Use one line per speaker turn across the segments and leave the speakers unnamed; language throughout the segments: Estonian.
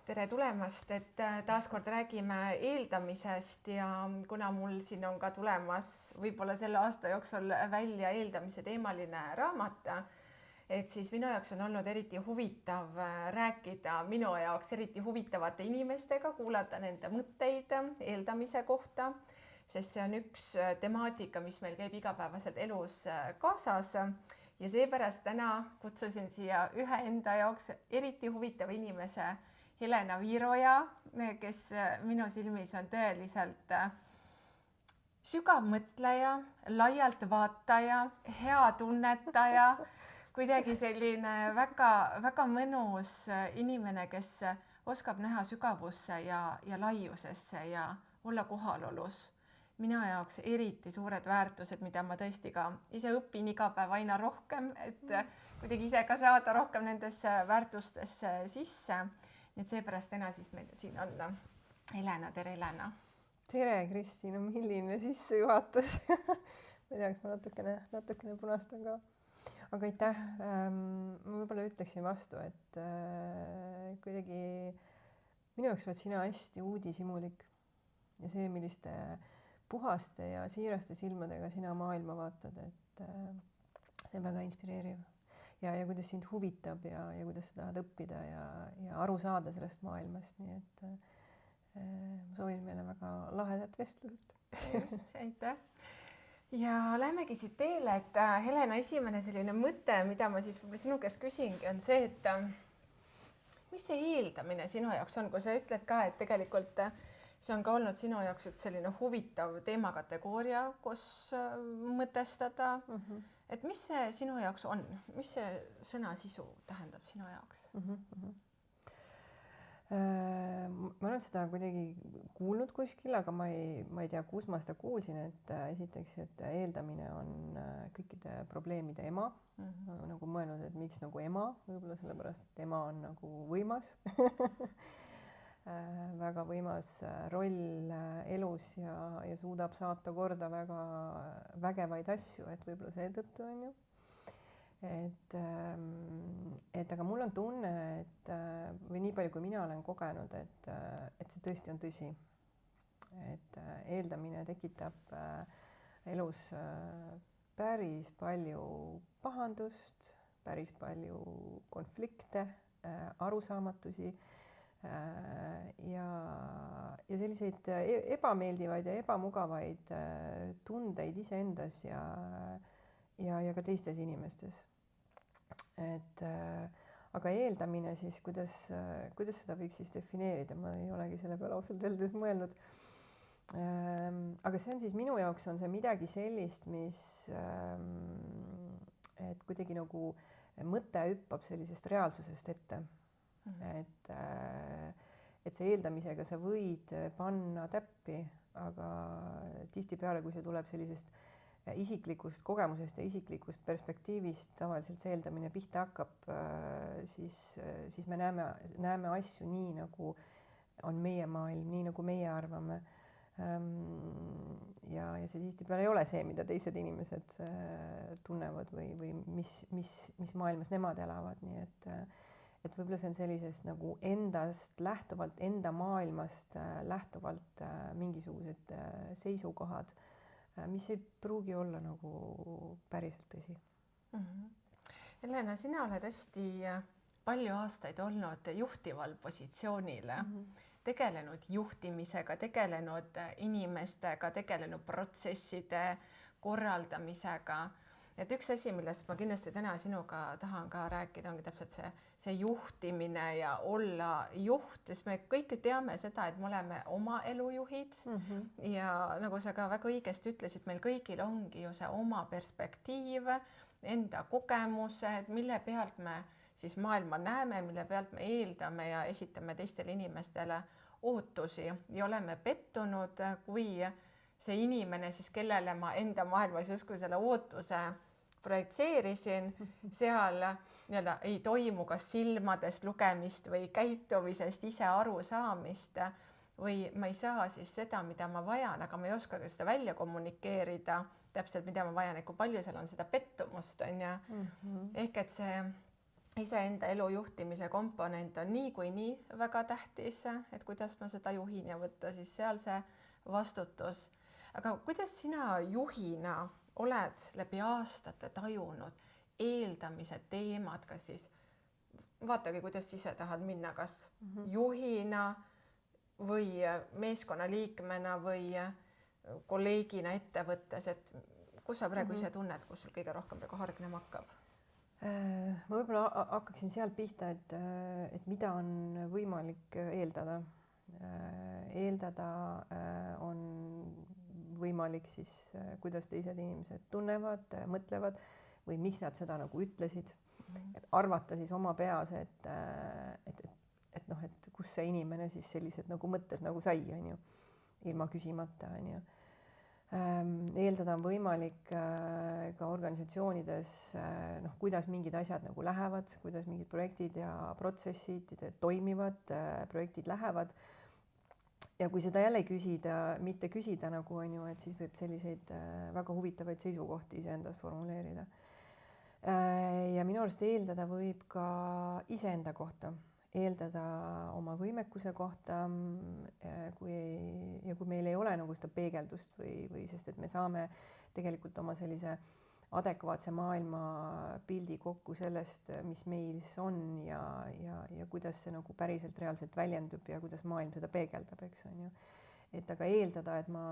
tere tulemast, et taaskord räägime eeldamisest ja kuna mul siin on ka tulemas võib-olla selle aasta jooksul välja eeldamise teemaline raamat, et siis minu jaoks on olnud eriti huvitav rääkida minu jaoks eriti huvitavate inimestega, kuulata nende mõtteid eeldamise kohta, sest see on üks temaatika, mis meil käib igapäevaselt elus kaasas. Ja seepärast täna kutsusin siia ühe enda jaoks eriti huvitava inimese Helena Viiroja, kes minu silmis on tõeliselt sügav mõtleja, laialt vaataja, hea tunnetaja, kuidagi selline väga mõnus inimene, kes oskab näha sügavusse ja laiusesse ja olla kohalolus. Minu jaoks eriti suured väärtused, mida ma tõesti ka ise õpin iga päev aina rohkem, et kuidagi ise ka saada rohkem nendesse väärtustesse sisse. Nii et seepärast täna siis meil siin on Helena, tere Helena.
Tere Kristi, no milline sissejuhatus. Ma teaks, ma natukene punastan ka. Aga aitäh, ma võib-olla ütleksin vastu, et kuidagi minu jaoks oled sina hästi uudishimulik ja see, milliste puhaste ja siiraste silmadega sina maailma vaatad, et see on väga inspireeriv ja kuidas sind huvitab ja kuidas sa tahad õppida ja aru saada sellest maailmast, nii et ma soovin meile väga lahedat vestlust.
Just, aitäh. Ja lähemegi siit teele, et Helena, esimene selline mõte, mida ma siis sinu käest küsingi, on see, et mis see eeldamine sinu jaoks on, kui sa ütled ka, et tegelikult see on ka olnud sinu jaoks üks selline huvitav teemakategooria, kus mõtestada, et mis see sinu jaoks on, mis see sõna sisu tähendab sinu jaoks?
Ma olen seda kuidagi kuulnud kuskil, aga ma ei tea, kus ma seda kuulsin, et esiteks, et eeldamine on kõikide probleemide ema. Nagu mõelnud, et miks nagu ema, võib-olla sellepärast, et ema on nagu võimas. Väga võimas roll elus ja suudab saata korda väga vägevaid asju, et võib-olla seetõttu on ju. Et aga mul on tunne, et või nii palju, kui mina olen kogenud, et see tõesti on tõsi. Et eeldamine tekitab elus päris palju pahandust, päris palju konflikte, arusaamatusi ja selliseid ebameeldivaid ja ebamugavaid tundeid iseendas ja ka teistes inimestes. Aga eeldamine siis, kuidas seda võiks siis defineerida, ma ei olegi selle peale ausalt öeldes mõelnud. Aga see on siis minu jaoks on see midagi sellist, mis et kuidagi nagu mõte hüppab sellisest reaalsusest ette. Et see eeldamisega sa võid panna täppi, aga tihtipeale, kui see tuleb sellisest isiklikust kogemusest ja isiklikust perspektiivist, tavaliselt see eeldamine pihta hakkab, siis me näeme asju nii, nagu on meie maailm, nii nagu meie arvame. Ja see tihtipeale ei ole see, mida teised inimesed tunnevad või mis maailmas nemad elavad, nii et võib-olla see on sellisest nagu endast lähtuvalt, enda maailmast lähtuvalt mingisugused seisukohad, mis ei pruugi olla nagu päriselt tõsi.
Helena, sina oled hästi palju aastaid olnud juhtival positsioonil, tegelenud juhtimisega, tegelenud inimestega, tegelenud protsesside korraldamisega. Et üks asi, millest ma kindlasti täna sinuga tahan ka rääkida, ongi täpselt see juhtimine ja olla juht, sest me kõik teame seda, et me oleme oma elujuhid ja nagu sa ka väga õigesti ütlesid, meil kõigil ongi ju see oma perspektiiv, enda kogemused, mille pealt me siis maailma näeme, mille pealt me eeldame ja esitame teistele inimestele ootusi ja oleme pettunud, kui see inimene siis, kellele ma enda maailmas justkui selle ootuse projitseerisin, seal nii-öelda ei toimu kas silmadest lugemist või käitumisest ise arusaamist või ma ei saa siis seda, mida ma vajan, aga ma ei oska ka seda välja kommunikeerida täpselt, mida ma vajan, et kui palju seal on seda pettumust, on ju. Ehk et see iseenda elu juhtimise komponent on niikuinii väga tähtis, et kuidas ma seda juhin ja võtta siis seal see vastutus. Aga kuidas sina juhina oled läbi aastate tajunud eeldamise teemad, kas siis vaatagi, kuidas ise tahad minna, kas juhina või meeskonnaliikmena või kolleegina ettevõttes, et kus sa praegu ise tunned, kus sul kõige rohkem praegu hargnema hakkab?
Ma võib-olla hakkaksin sealt pihta, et mida on võimalik eeldada. Eeldada on võimalik siis, kuidas teised inimesed tunnevad, mõtlevad või miks nad seda nagu ütlesid. Et arvata siis oma peas, et noh, et kus see inimene siis sellised nagu mõtted nagu sai, on ju, ilma küsimata, on ju. Eeldada on võimalik ka organisatsioonides, noh, kuidas mingid asjad nagu lähevad, kuidas mingid projektid ja protsessid toimivad, projektid lähevad. Ja kui seda jälle küsida, mitte küsida nagu, on ju, et siis võib selliseid väga huvitavaid seisukohti iseendas formuleerida. Ja minu arust eeldada võib ka iseenda kohta, eeldada oma võimekuse kohta, kui meil ei ole nagu seda peegeldust või sest, et me saame tegelikult oma sellise adekvaatse maailmapildi kokku sellest, mis meis on ja kuidas see nagu päriselt reaalselt väljendub ja kuidas maailm seda peegeldab, eks on ju. Et aga eeldada, et ma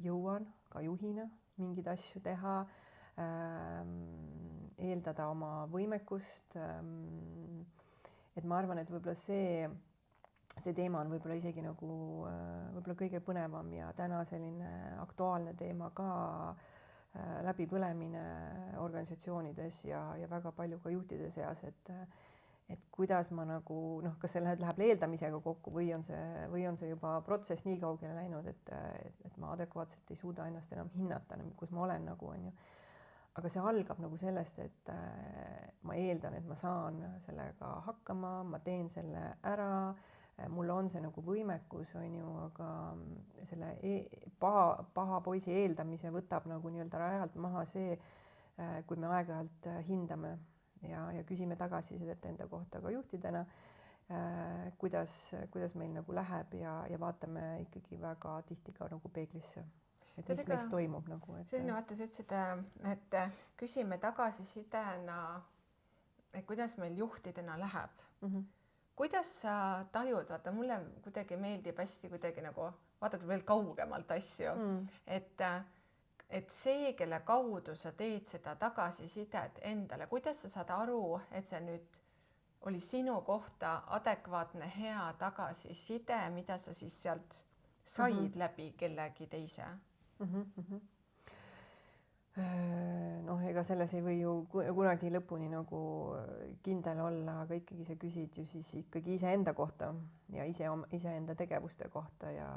jõuan ka juhina mingeid asju teha, eeldada oma võimekust, et ma arvan, et võib-olla see teema on võib-olla isegi nagu võib-olla kõige põnevam ja täna selline aktuaalne teema ka läbipõlemine organisatsioonides ja väga palju ka juhtide seas, et kuidas ma nagu noh, kas see läheb eeldamisega kokku või on see juba protsess nii kaugele läinud, et ma adekvaatselt ei suuda ennast enam hinnata, kus ma olen nagu, on ju. Aga see algab nagu sellest, et ma eeldan, et ma saan sellega hakkama, ma teen selle ära, mul on see nagu võimekus, on ju, aga selle paha poisi eeldamise võtab nagu nii-öelda rajalt maha see, kui me aeg-ajalt hindame ja küsime tagasisidet enda kohta ka juhtidena, kuidas meil nagu läheb ja vaatame ikkagi väga tihti ka nagu peeglisse. Et mis meist toimub nagu.
Selline vaata, sa ütlesid, et küsime tagasisidena, et kuidas meil juhtidena läheb. Kuidas sa tajud, vaata mulle kuidagi meeldib hästi kuidagi nagu vaatad veel kaugemalt asju, et see, kelle kaudu sa teed seda tagasisidet endale, kuidas sa saad aru, et see nüüd oli sinu kohta adekvaatne hea tagasiside, mida sa siis sealt said läbi kellegi teise?
Noh, ega selles ei või ju kunagi lõpuni nagu kindel olla, aga ikkagi sa küsid ju siis ikkagi iseenda kohta ja iseenda tegevuste kohta ja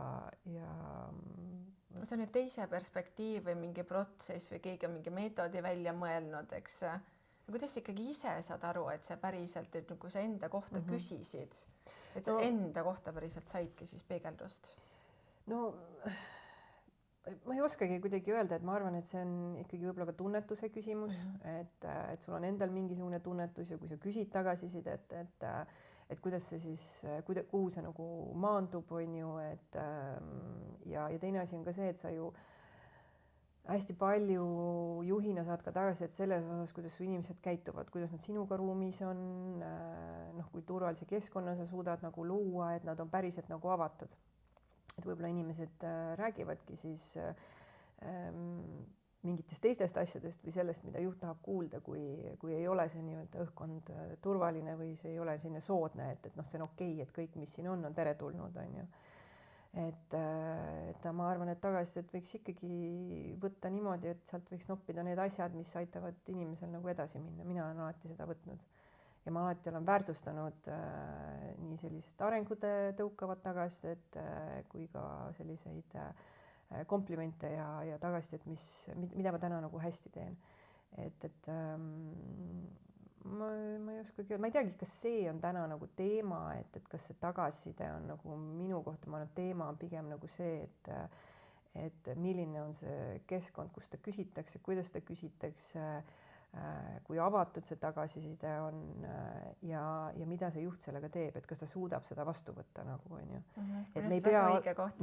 see on nüüd teise perspektiiv või mingi protsess või keegi on mingi meetodi välja mõelnud, eks. Kuidas ikkagi ise saad aru, et see päriselt, et kui sa enda kohta küsisid, et sa enda kohta päriselt saidki siis peegeldust?
No ma ei oskagi kuidagi öelda, et ma arvan, et see on ikkagi võib-olla ka tunnetuse küsimus, et sul on endal mingisugune tunnetus ja kui sa küsid tagasisidet, et kuidas see siis, kuhu see nagu maandub, on ju, et ja teine asi on ka see, et sa ju hästi palju juhina saad ka tagasisidet selles osas, kuidas su inimesed käituvad, kuidas nad sinuga ruumis on, noh, kui turvalise keskkonna sa suudad nagu luua, et nad on päriselt nagu avatud. Et võib-olla inimesed räägivadki siis mingitest teistest asjadest või sellest, mida juht tahab kuulda, kui ei ole see nii-öelda õhkkond turvaline või see ei ole selline soodne, et noh, see on okei, et kõik, mis siin on teretulnud, on ju. Et ma arvan, et tagasisidet võiks ikkagi võtta niimoodi, et sealt võiks noppida need asjad, mis aitavad inimesel nagu edasi minna. Mina olen alati seda võtnud. Ja ma alati olen väärtustanud nii sellised arengute tõukavat tagasisidet kui ka selliseid komplimente ja tagasisidet, mida ma täna nagu hästi teen. Et ma ei oskagi öelda, ma ei teagi, kas see on täna nagu teema, et kas see tagasiside on nagu minu kohta, ma arvan, teema on pigem nagu see, et milline on see keskkond, kus ta küsitakse, kuidas ta küsitakse, kui avatud see tagasiside on ja mida see juht sellega teeb, et kas ta suudab seda vastu võtta nagu on ju. Et me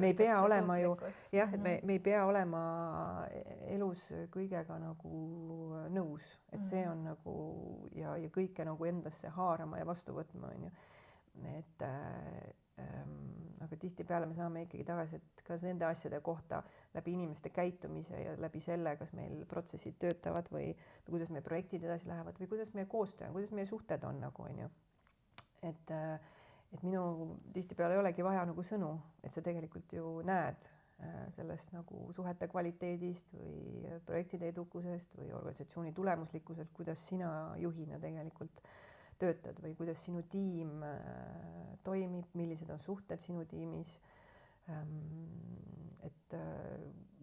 ei pea olema ju jah, et me ei pea olema elus kõigega nagu nõus, et see on nagu ja kõike nagu endasse haarama ja vastu võtma on ju. Et aga tihtipeale me saame ikkagi tagasisidet ka nende asjade kohta läbi inimeste käitumise ja läbi selle, kas meil protsessid töötavad või kuidas meie projektid edasi lähevad või kuidas meie koostöö, kuidas meie suhted on nagu on ju. Et minu tihtipeale ei olegi vaja nagu sõnu, et sa tegelikult ju näed sellest nagu suhete kvaliteedist või projektide edukusest või organisatsiooni tulemuslikkuselt, kuidas sina juhina tegelikult töötad või kuidas sinu tiim toimib, millised on suhted sinu tiimis. Et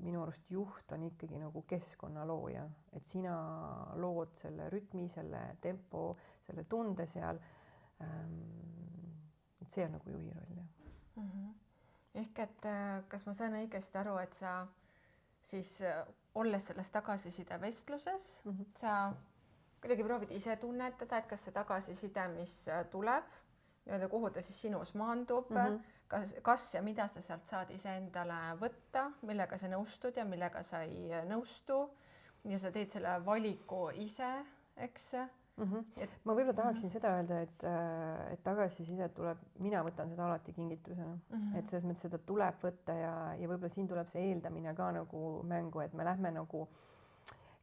minu arust juht on ikkagi nagu keskkonna looja, et sina lood selle rütmi, selle tempo, selle tunde seal. Et see on nagu juhi roll.
Ehk et kas ma saan õigesti aru, et sa siis olles selles tagasiside vestluses, sa kuidagi proovid ise tunnetada, et kas see tagasiside, mis tuleb, kuhu ta siis sinus maandub, kas ja mida sa sealt saad iseendale võtta, millega sa nõustud ja millega sa ei nõustu ja sa teed selle valiku ise, eks?
Ma võib-olla tahaksin seda öelda, et tagasiside tuleb, mina võtan seda alati kingitusena, et selles mõttes seda tuleb võtta ja võib-olla siin tuleb see eeldamine ka nagu mängu, et me lähme nagu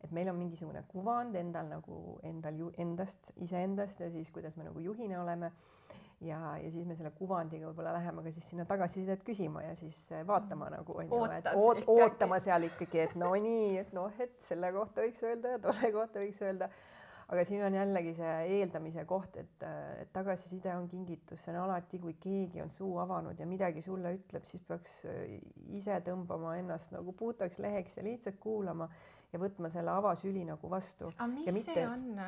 et meil on mingisugune kuvand endast, iseendast ja siis kuidas me nagu juhina oleme ja siis me selle kuvandiga võib-olla läheme ka siis sinna tagasisidet küsima ja siis vaatama nagu ootama seal ikkagi, et no nii, et noh, et selle kohta võiks öelda ja tolle kohta võiks öelda. Aga siin on jällegi see eeldamise koht, et tagasiside on kingitus, see on alati, kui keegi on suu avanud ja midagi sulle ütleb, siis peaks ise tõmbama ennast nagu puhtaks leheks ja lihtsalt kuulama ja võtma selle avasüli nagu vastu.
Aga mis see on?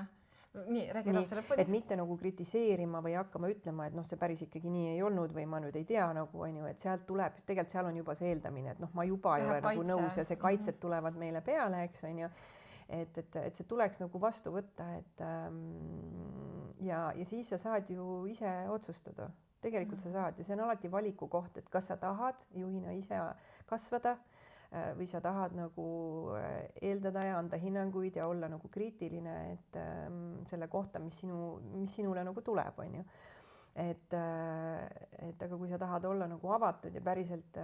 Nii, räägi lapsele palju.
Et mitte nagu kritiseerima või hakkama ütlema, et noh, see päris ikkagi nii ei olnud või ma nüüd ei tea nagu on ju, et sealt tuleb, tegelikult seal on juba see eeldamine, et noh, ma juba ei ole nagu nõus ja see kaitsed tulevad meile peale, eks on ju. Et see tuleks nagu vastu võtta, et ja siis sa saad ju ise otsustada. Tegelikult sa saad ja see on alati valiku koht, et kas sa tahad juhina ise kasvada või sa tahad nagu eeldada ja anda hinnanguid ja olla nagu kriitiline, et selle kohta, mis sinule nagu tuleb, on ju. Et aga kui sa tahad olla nagu avatud ja päriselt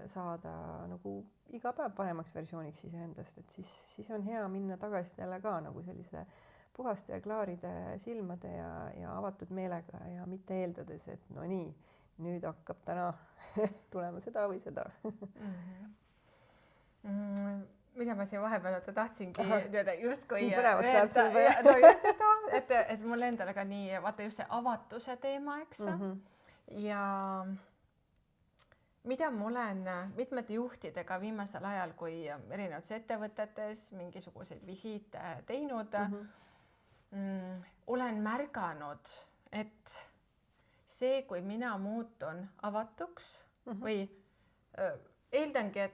saada nagu iga päev paremaks versiooniks iseendast, et siis on hea minna tagasi ka nagu sellise puhaste ja klaaride silmade ja avatud meelega ja mitte eeldades, et no nii, nüüd hakkab täna tulema seda või seda.
Mida ma siin vahepeal tahtsingi justkui
öelda,
no just seda, et mul endale ka nii, vaata just see avatuse teema, eks. Ja mida ma olen mitmete juhtidega viimasel ajal, kui erinevates ettevõtetes mingisuguseid visiite teinud, olen märganud, et see, kui mina muutun avatuks või eeldangi,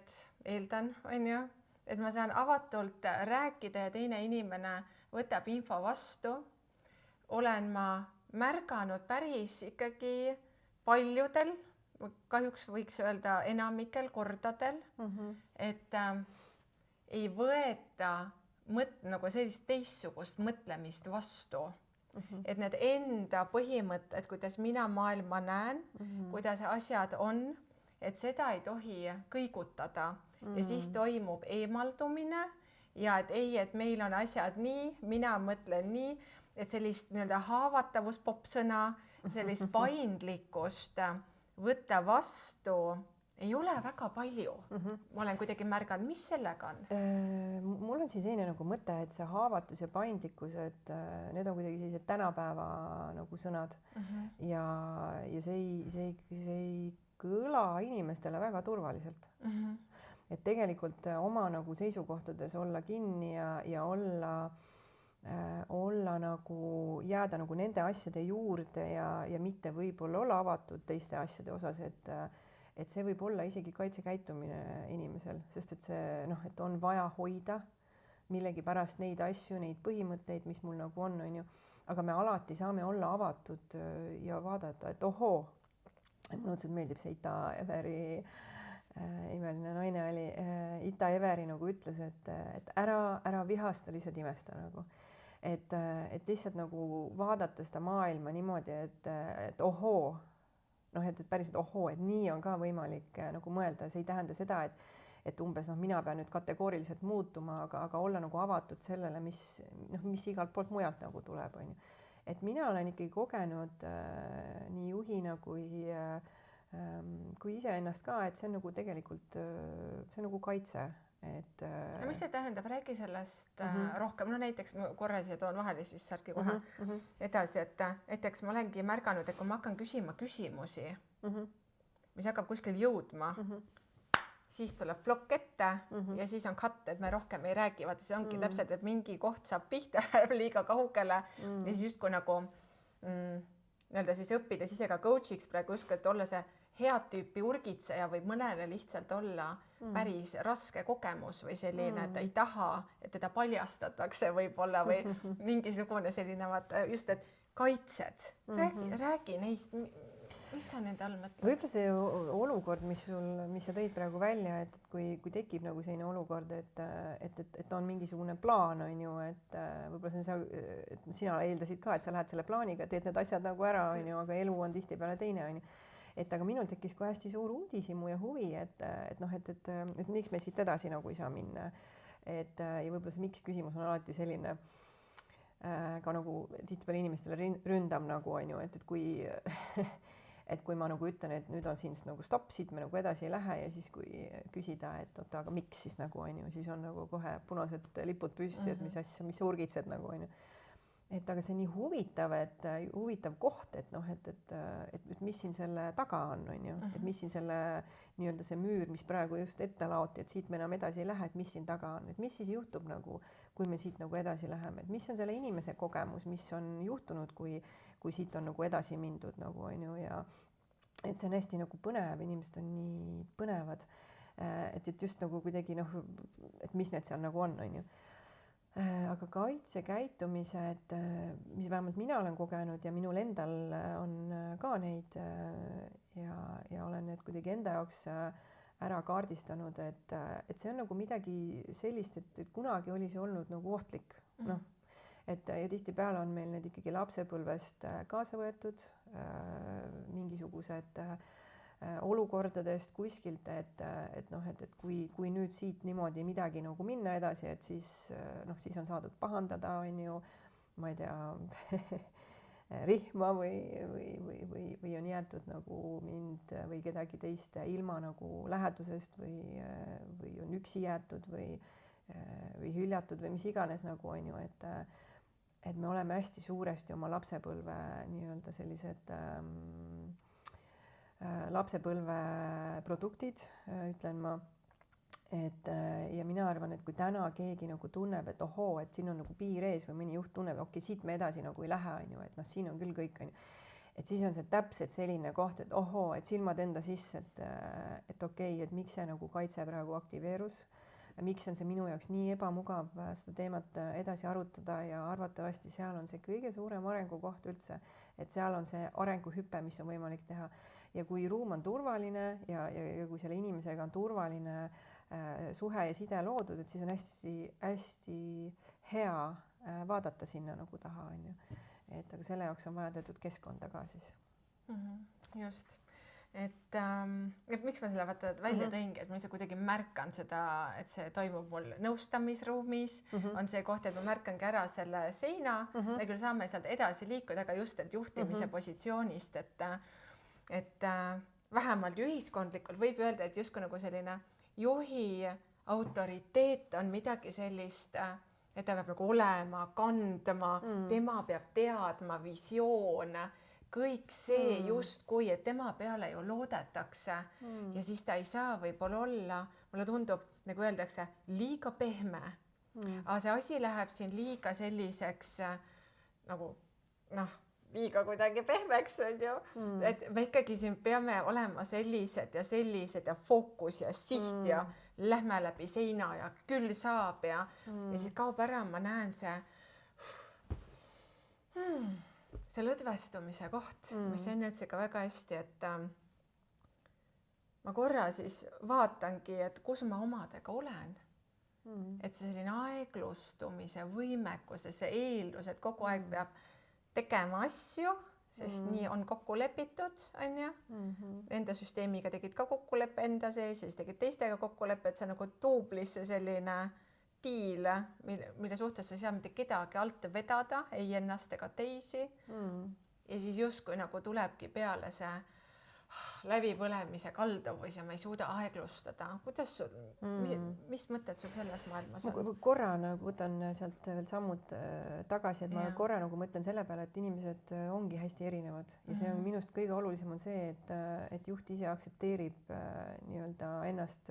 on ju, et ma saan avatult rääkida ja teine inimene võtab info vastu, olen ma märganud päris ikkagi paljudel, kahjuks võiks öelda enamikel kordadel, et ei võeta nagu sellist teistsugust mõtlemist vastu. Et need enda põhimõtted, kuidas mina maailma näen, kuidas asjad on, et seda ei tohi kõigutada ja siis toimub eemaldumine ja et ei, et meil on asjad nii, mina mõtlen nii, et sellist nii-öelda haavatavust, popsõna, sellist paindlikkust võtta vastu ei ole väga palju. Ma olen kuidagi märganud, mis sellega on?
Mul on siis selline nagu mõte, et see haavatus ja paindlikkus, et need on kuidagi sellised tänapäeva nagu sõnad ja see ei kõla inimestele väga turvaliselt. Et tegelikult oma nagu seisukohtades olla kinni ja olla nagu jääda nagu nende asjade juurde ja mitte võib-olla olla avatud teiste asjade osas, et see võib olla isegi kaitsekäitumine inimesel, sest et see et on vaja hoida millegipärast neid asju, neid põhimõtteid, mis mul nagu on ju, aga me alati saame olla avatud ja vaadata, et ohoo, mulle õudselt meeldib see Ita Everi imeline naine oli, Ita Everi nagu ütles, et ära vihasta, lihtsalt imesta nagu. Et lihtsalt nagu vaadata seda maailma niimoodi, et ohoo, noh, et päriselt ohoo, et nii on ka võimalik nagu mõelda, see ei tähenda seda, et umbes mina pean nüüd kategooriliselt muutuma, aga olla nagu avatud sellele, mis igalt poolt mujalt nagu tuleb, on ju. Et mina olen ikkagi kogenud nii juhina kui iseennast ka, et see on nagu tegelikult, see on nagu kaitse.
Ja mis see tähendab, räägi sellest rohkem, no näiteks ma korra siia toon vahele, siis saadki kohe edasi, et näiteks ma olengi märganud, et kui ma hakkan küsima küsimusi, mis hakkab kuskil jõudma, siis tuleb plokk ette ja siis on cut, et me rohkem ei räägi, vaata see ongi täpselt, et mingi koht saab pihta liiga kaugele ja siis justkui nagu nii-öelda siis õppides ise ka coach'iks praegu justkui, et olla see head tüüpi urgitseja võib mõnele lihtsalt olla päris raske kogemus või selline, et ta ei taha, et teda paljastatakse võib-olla või mingisugune selline vaata just, et kaitsed. Räägi neist, mis sa nende all mõtled?
Võib-olla see olukord, mis sa tõid praegu välja, et kui tekib nagu selline olukord, et on mingisugune plaan, on ju, et võib-olla see on see, et sina eeldasid ka, et sa lähed selle plaaniga, teed need asjad nagu ära, on ju, aga elu on tihtipeale teine, on ju. Et aga minul tekkis ka hästi suur uudishimu ja huvi, et miks me siit edasi nagu ei saa minna. Ja võib-olla see miks küsimus on alati selline ka nagu tihtipeale inimestele ründam nagu on ju, et kui ma nagu ütlen, et nüüd on siin nagu stopp, siit me nagu edasi ei lähe ja siis kui küsida, et oota, aga miks siis nagu on ju, siis on nagu kohe punased lipud püsti, et mis asja, mis urgitsed nagu on ju. Et aga see on nii huvitav koht, et noh, et mis siin selle taga on ju, et mis siin selle nii-öelda see müür, mis praegu just ette laoti, et siit me enam edasi ei lähe, et mis siin taga on, et mis siis juhtub nagu, kui me siit nagu edasi läheme, et mis on selle inimese kogemus, mis on juhtunud, kui siit on nagu edasi mindud nagu on ju ja et see on hästi nagu põnev, inimesed on nii põnevad, et just nagu kuidagi noh, et mis need seal nagu on ju. Aga kaitsekäitumised, mis vähemalt mina olen kogenud ja minul endal on ka neid ja olen need kuidagi enda jaoks ära kaardistanud, et see on nagu midagi sellist, et kunagi oli see olnud nagu ohtlik, noh, et ja tihtipeale on meil need ikkagi lapsepõlvest kaasa võetud mingisugused olukordadest kuskilt, et noh, et kui nüüd siit niimoodi midagi nagu minna edasi, et siis on saadud pahandada, on ju, ma ei tea, rihma või on jäetud nagu mind või kedagi teist ilma nagu lähedusest või on üksi jäetud või hüljatud või mis iganes nagu on ju, et me oleme hästi suuresti oma lapsepõlve nii-öelda sellised lapsepõlve produktid, ütlen ma, et ja mina arvan, et kui täna keegi nagu tunneb, et ohoo, et siin on nagu piir ees või mõni juht tunneb, okei, siit me edasi nagu ei lähe, on ju, et noh, siin on küll kõik, on ju, et siis on see täpselt selline koht, et ohoo, et silmad enda sisse, et okei, et miks see nagu kaitse praegu aktiveerus, miks on see minu jaoks nii ebamugav seda teemat edasi arutada ja arvatavasti seal on see kõige suurem arengukoht üldse, et seal on see arenguhüpe, mis on võimalik teha. Ja kui ruum on turvaline ja kui selle inimesega on turvaline suhe ja side loodud, et siis on hästi hea vaadata sinna nagu taha, on ju. Et aga selle jaoks on vaja teatud keskkonda ka siis.
Just. Et miks ma selle vaata välja tõingi, et ma lihtsalt kuidagi märkan seda, et see toimub mul nõustamisruumis, on see koht, et ma märkangi ära selle seina, me küll saame sealt edasi liikuda, aga just, et juhtimise positsioonist, et vähemalt ühiskondlikult võib öelda, et justkui nagu selline juhi autoriteet on midagi sellist, et ta peab nagu olema, kandma, tema peab teadma, visioon, kõik see justkui, et tema peale ju loodetakse ja siis ta ei saa võib-olla olla, mulle tundub, nagu öeldakse, liiga pehme. Aga see asi läheb siin liiga selliseks nagu noh, liiga kuidagi pehmeks, on ju. Et me ikkagi siin peame olema sellised ja fookus ja siht ja lähme läbi seina ja küll saab ja siis kaob ära, ma näen see lõdvestumise koht, mis sa enne ütlesid ka väga hästi, et ma korra siis vaatangi, et kus ma omadega olen. Et see selline aeglustumise võimekus ja see eeldus, et kogu aeg peab tegema asju, sest nii on kokku lepitud, on ju. Enda süsteemiga tegid ka kokkuleppe enda sees ja siis tegid teistega kokkuleppe, et see nagu duublisse selline diil, mille suhtes sa ei saa mitte kedagi alt vedada, ei ennast ega teisi. Ja siis justkui nagu tulebki peale see läbipõlemise kalduvus ja ma ei suuda aeglustada. Kuidas sul, mis mõtted sul selles maailmas on?
Ma korra nagu võtan sealt veel sammud tagasi, et ma korra nagu mõtlen selle peale, et inimesed ongi hästi erinevad ja see on minust kõige olulisem on see, et juht ise aktsepteerib nii-öelda ennast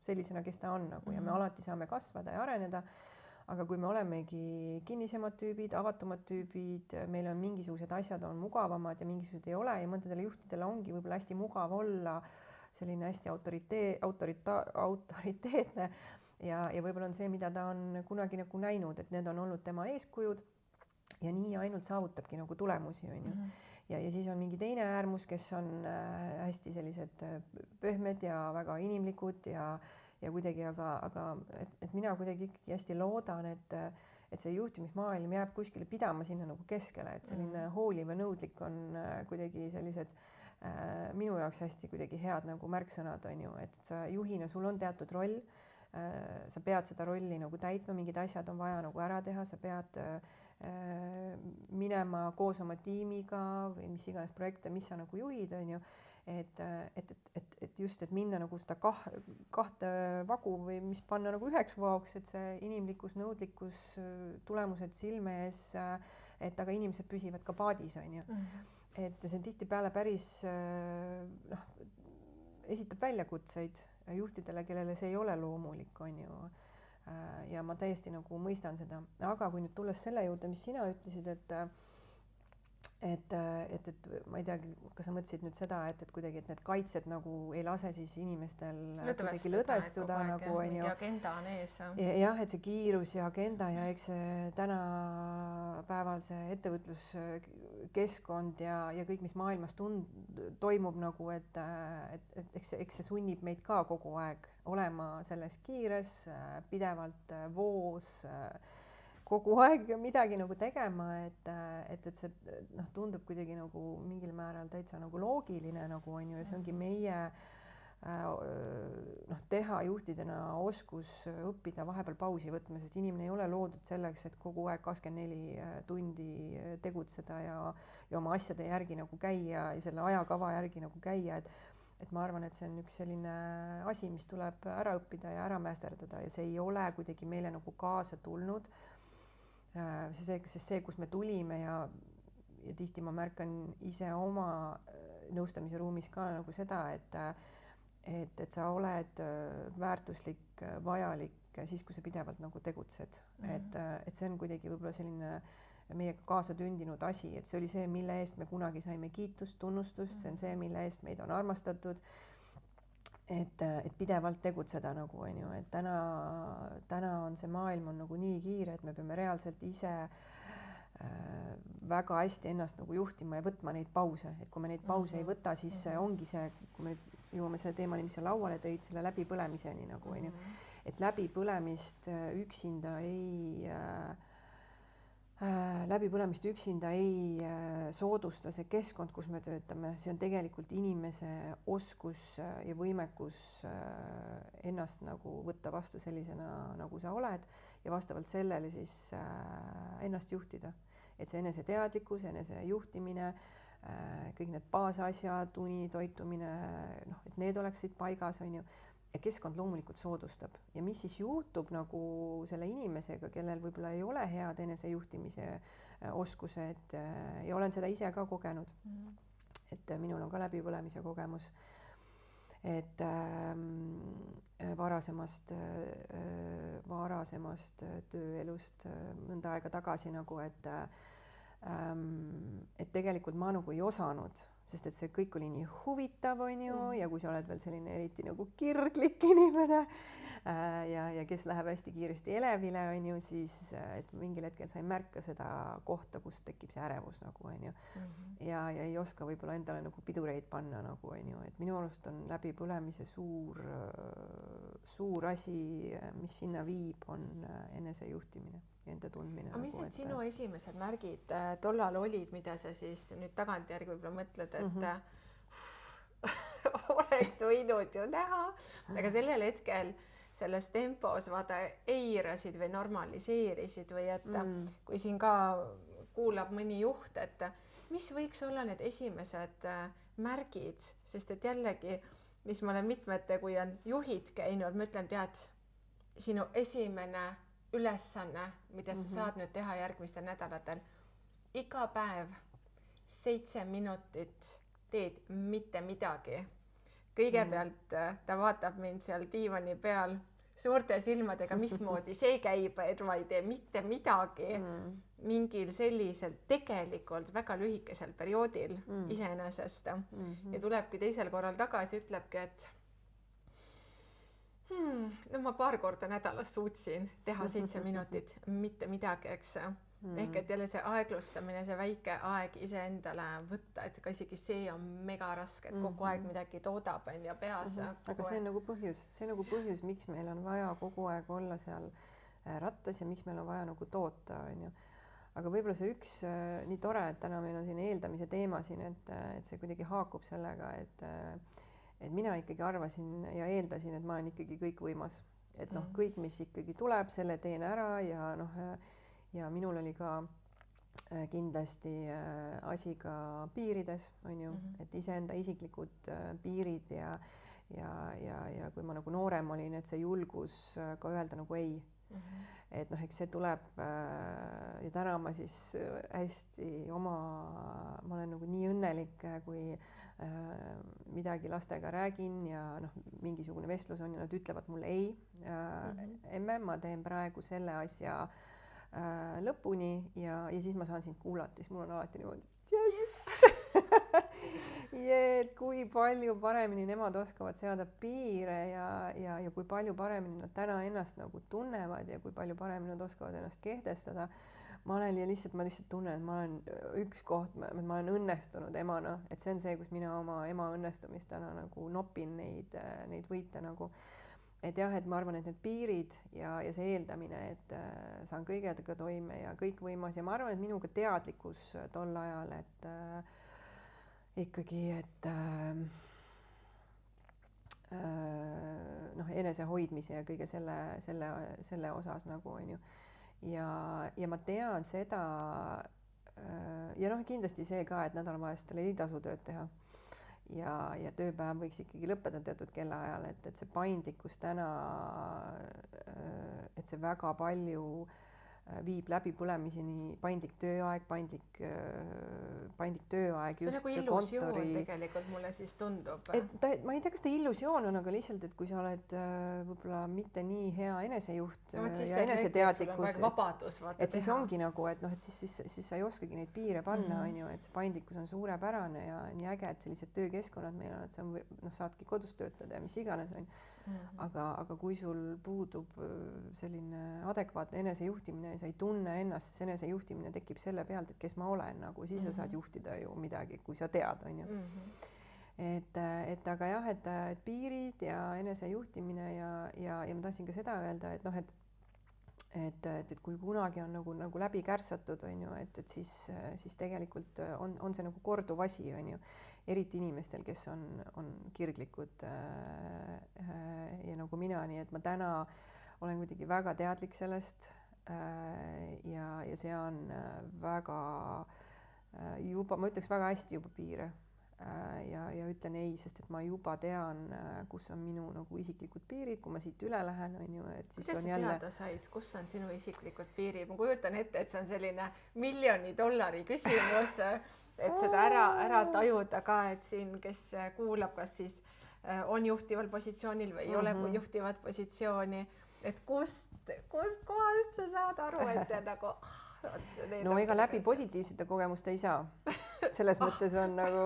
sellisena, kes ta on nagu ja me alati saame kasvada ja areneda. Aga kui me olemegi kinnisemad tüübid, avatumad tüübid, meil on mingisugused asjad on mugavamad ja mingisugused ei ole ja mõndadele juhtidele ongi võib-olla hästi mugav olla selline hästi autoriteetne ja võib-olla on see, mida ta on kunagi nagu näinud, et need on olnud tema eeskujud ja nii ainult saavutabki nagu tulemusi, on ju. Ja siis on mingi teine äärmus, kes on hästi sellised pehmed ja väga inimlikud ja kuidagi, aga et mina kuidagi ikkagi hästi loodan, et see juhtimismaailm jääb kuskile pidama sinna nagu keskele, et selline hooliv ja nõudlik on kuidagi sellised minu jaoks hästi kuidagi head nagu märksõnad, on ju, et sa juhina, sul on teatud roll, sa pead seda rolli nagu täitma, mingid asjad on vaja nagu ära teha, sa pead minema koos oma tiimiga või mis iganes projekte, mis sa nagu juhid, on ju. Et just, et minna nagu seda kahte vagu või mis panna nagu üheks vaoks, et see inimlikkus, nõudlikkus, tulemused silme ees, et aga inimesed püsivad ka paadis, on ju. Et see tihtipeale päris esitab väljakutseid juhtidele, kellele see ei ole loomulik, on ju. Ja ma täiesti nagu mõistan seda. Aga kui nüüd tulles selle juurde, mis sina ütlesid, et ma ei teagi, kas sa mõtlesid nüüd seda, et kuidagi, et need kaitsed nagu ei lase siis inimestel kuidagi lõdvestuda nagu, on ju.
Agenda on ees.
Jah, et see kiirus ja agenda ja eks see tänapäeval see ettevõtluskeskkond ja kõik, mis maailmas toimub nagu, et eks see sunnib meid ka kogu aeg olema selles kiires, pidevalt voos, kogu aeg midagi nagu tegema, et see tundub kuidagi nagu mingil määral täitsa nagu loogiline nagu on ju ja see ongi meie teha juhtidena oskus õppida vahepeal pausi võtma, sest inimene ei ole loodud selleks, et kogu aeg 24 tundi tegutseda ja oma asjade järgi nagu käia ja selle ajakava järgi nagu käia, et ma arvan, et see on üks selline asi, mis tuleb ära õppida ja ära mästerdada ja see ei ole kuidagi meile nagu kaasa tulnud. See, kus me tulime ja tihti ma märkan ise oma nõustamise ruumis ka nagu seda, et sa oled väärtuslik, vajalik siis, kui sa pidevalt nagu tegutsed. Et see on kuidagi võib-olla selline meiega kaasa tündinud asi, et see oli see, mille eest me kunagi saime kiitust, tunnustust, see on see, mille eest meid on armastatud. Et pidevalt tegutseda nagu on ju, et täna on see maailm on nagu nii kiire, et me peame reaalselt ise väga hästi ennast nagu juhtima ja võtma neid pause, et kui me neid pause ei võta, siis ongi see, kui me jõuame selle teemani, mis sa lauale tõid, selle läbipõlemiseni nagu on ju, et läbipõlemist üksinda ei soodusta see keskkond, kus me töötame, see on tegelikult inimese oskus ja võimekus ennast nagu võtta vastu sellisena, nagu sa oled ja vastavalt sellele siis ennast juhtida. Et see eneseteadlikkus, enesejuhtimine, kõik need baasasjad, uni, toitumine, et need oleksid paigas, on ju. Ja keskkond loomulikult soodustab ja mis siis juhtub nagu selle inimesega, kellel võib-olla ei ole head enesejuhtimise oskused ja olen seda ise ka kogenud, et minul on ka läbipõlemise kogemus, et varasemast tööelust mõnda aega tagasi nagu, et et tegelikult ma nagu ei osanud, sest et see kõik oli nii huvitav, on ju, ja kui sa oled veel selline eriti nagu kirglik inimene ja kes läheb hästi kiiresti elevile, on ju, siis et mingil hetkel sa ei märka seda kohta, kus tekib see ärevus nagu, on ju. Ja ei oska võib-olla endale nagu pidureid panna nagu, on ju, et minu arust on läbipõlemise suur asi, mis sinna viib, on enesejuhtimine, enda tundmine.
Aga mis need sinu esimesed märgid tollal olid, mida sa siis nüüd tagantjärgi võib-olla mõtled, et oleks võinud ju näha, aga sellel hetkel selles tempos vaata eirasid või normaliseerisid või et kui siin ka kuulab mõni juht, et mis võiks olla need esimesed märgid, sest et jällegi, mis ma olen mitmete, kui on juhid käinud, ma ütlen, tead, sinu esimene ülesanne, mida sa saad nüüd teha järgmistel nädalatel, iga päev 7 minutit teed mitte midagi. Kõigepealt ta vaatab mind seal diivani peal suurte silmadega, mismoodi see käib, et ma ei tee mitte midagi mingil sellisel tegelikult väga lühikesel perioodil iseenesest. Ja tulebki teisel korral tagasi, ütlebki, et no ma paar korda nädalas suutsin teha 7 minutit, mitte midagi, eks. Ehk et jälle see aeglustamine, see väike aeg iseendale võtta, et ka isegi see on mega raske, et kogu aeg midagi toodab ja peas.
Aga see on nagu põhjus, miks meil on vaja kogu aeg olla seal rattas ja miks meil on vaja nagu toota, on ju. Aga võib-olla see üks nii tore, et täna meil on siin eeldamise teema siin, et see kuidagi haakub sellega, et mina ikkagi arvasin ja eeldasin, et ma olen ikkagi kõikvõimas. Et noh, kõik, mis ikkagi tuleb, selle teen ära ja minul oli ka kindlasti asi ka piirides, on ju, et iseenda isiklikud piirid ja kui ma nagu noorem olin, et see julgus ka öelda nagu ei. Et noh, eks see tuleb ja täna ma siis hästi ma olen nagu nii õnnelik, kui midagi lastega räägin ja noh, mingisugune vestlus on ja nad ütlevad mulle ei. Emme, ma teen praegu selle asja lõpuni ja siis ma saan sind kuulata, siis mul on alati niimoodi, yes! Et kui palju paremini nemad oskavad seada piire ja kui palju paremini nad täna ennast nagu tunnevad ja kui palju paremini nad oskavad ennast kehtestada. Ma lihtsalt tunnen, et ma olen üks koht, ma olen õnnestunud emana, et see on see, kus mina oma ema õnnestumist täna nagu nopin neid võite nagu. Et jah, et ma arvan, et need piirid ja see eeldamine, et saan kõigega toime ja kõikvõimas ja ma arvan, et minuga teadlikkus tol ajal, et ikkagi, et noh, enesehoidmise ja kõige selle osas nagu on ju. Ja ma tean seda ja noh, kindlasti see ka, et nädalavahetustel ei tasu tööd teha. Ja tööpäev võiks ikkagi lõppeda teatud kellaajal, et see paindlikkus täna, et see väga palju viib läbipõlemiseni, paindlik tööaeg, paindlik tööaeg.
See on nagu illusioon tegelikult mulle siis tundub.
Ma ei tea, kas ta illusioon on, aga lihtsalt, et kui sa oled võib-olla mitte nii hea enesejuht ja eneseteadlikkus, et siis ongi nagu, et noh, et siis sa ei oskagi neid piire panna, on ju, et see paindlikkus on suurepärane ja nii äge, et sellised töökeskkonnad meil on, et sa saadki kodus töötada ja mis iganes on. Aga kui sul puudub selline adekvaatne enesejuhtimine ja sa ei tunne ennast, siis enesejuhtimine tekib selle pealt, et kes ma olen, nagu siis sa saad juhtida ju midagi, kui sa tead, on ju. Et aga jah, et piirid ja enesejuhtimine ja ma tahtsin ka seda öelda, et noh, et kui kunagi on nagu läbi kärsatud, on ju, et siis tegelikult on see nagu korduv asi, on ju. Eriti inimestel, kes on kirglikud ja nagu mina, nii et ma täna olen kuidagi väga teadlik sellest ja see on väga juba, ma ütleks väga hästi juba piire ja ütlen ei, sest et ma juba tean, kus on minu nagu isiklikud piirid, kui ma siit üle lähen, on ju, et siis
kuidas
on jälle...
teada said, kus on sinu isiklikud piirid? Ma kujutan ette, et see on selline $1 miljoni küsimus, et seda ära tajuda ka, et siin, kes kuulab, kas siis on juhtival positsioonil või ei ole juhtivat positsiooni, et kust kohast sa saad aru, et see nagu
no ega läbi positiivsete kogemuste ei saa. selles mõttes on nagu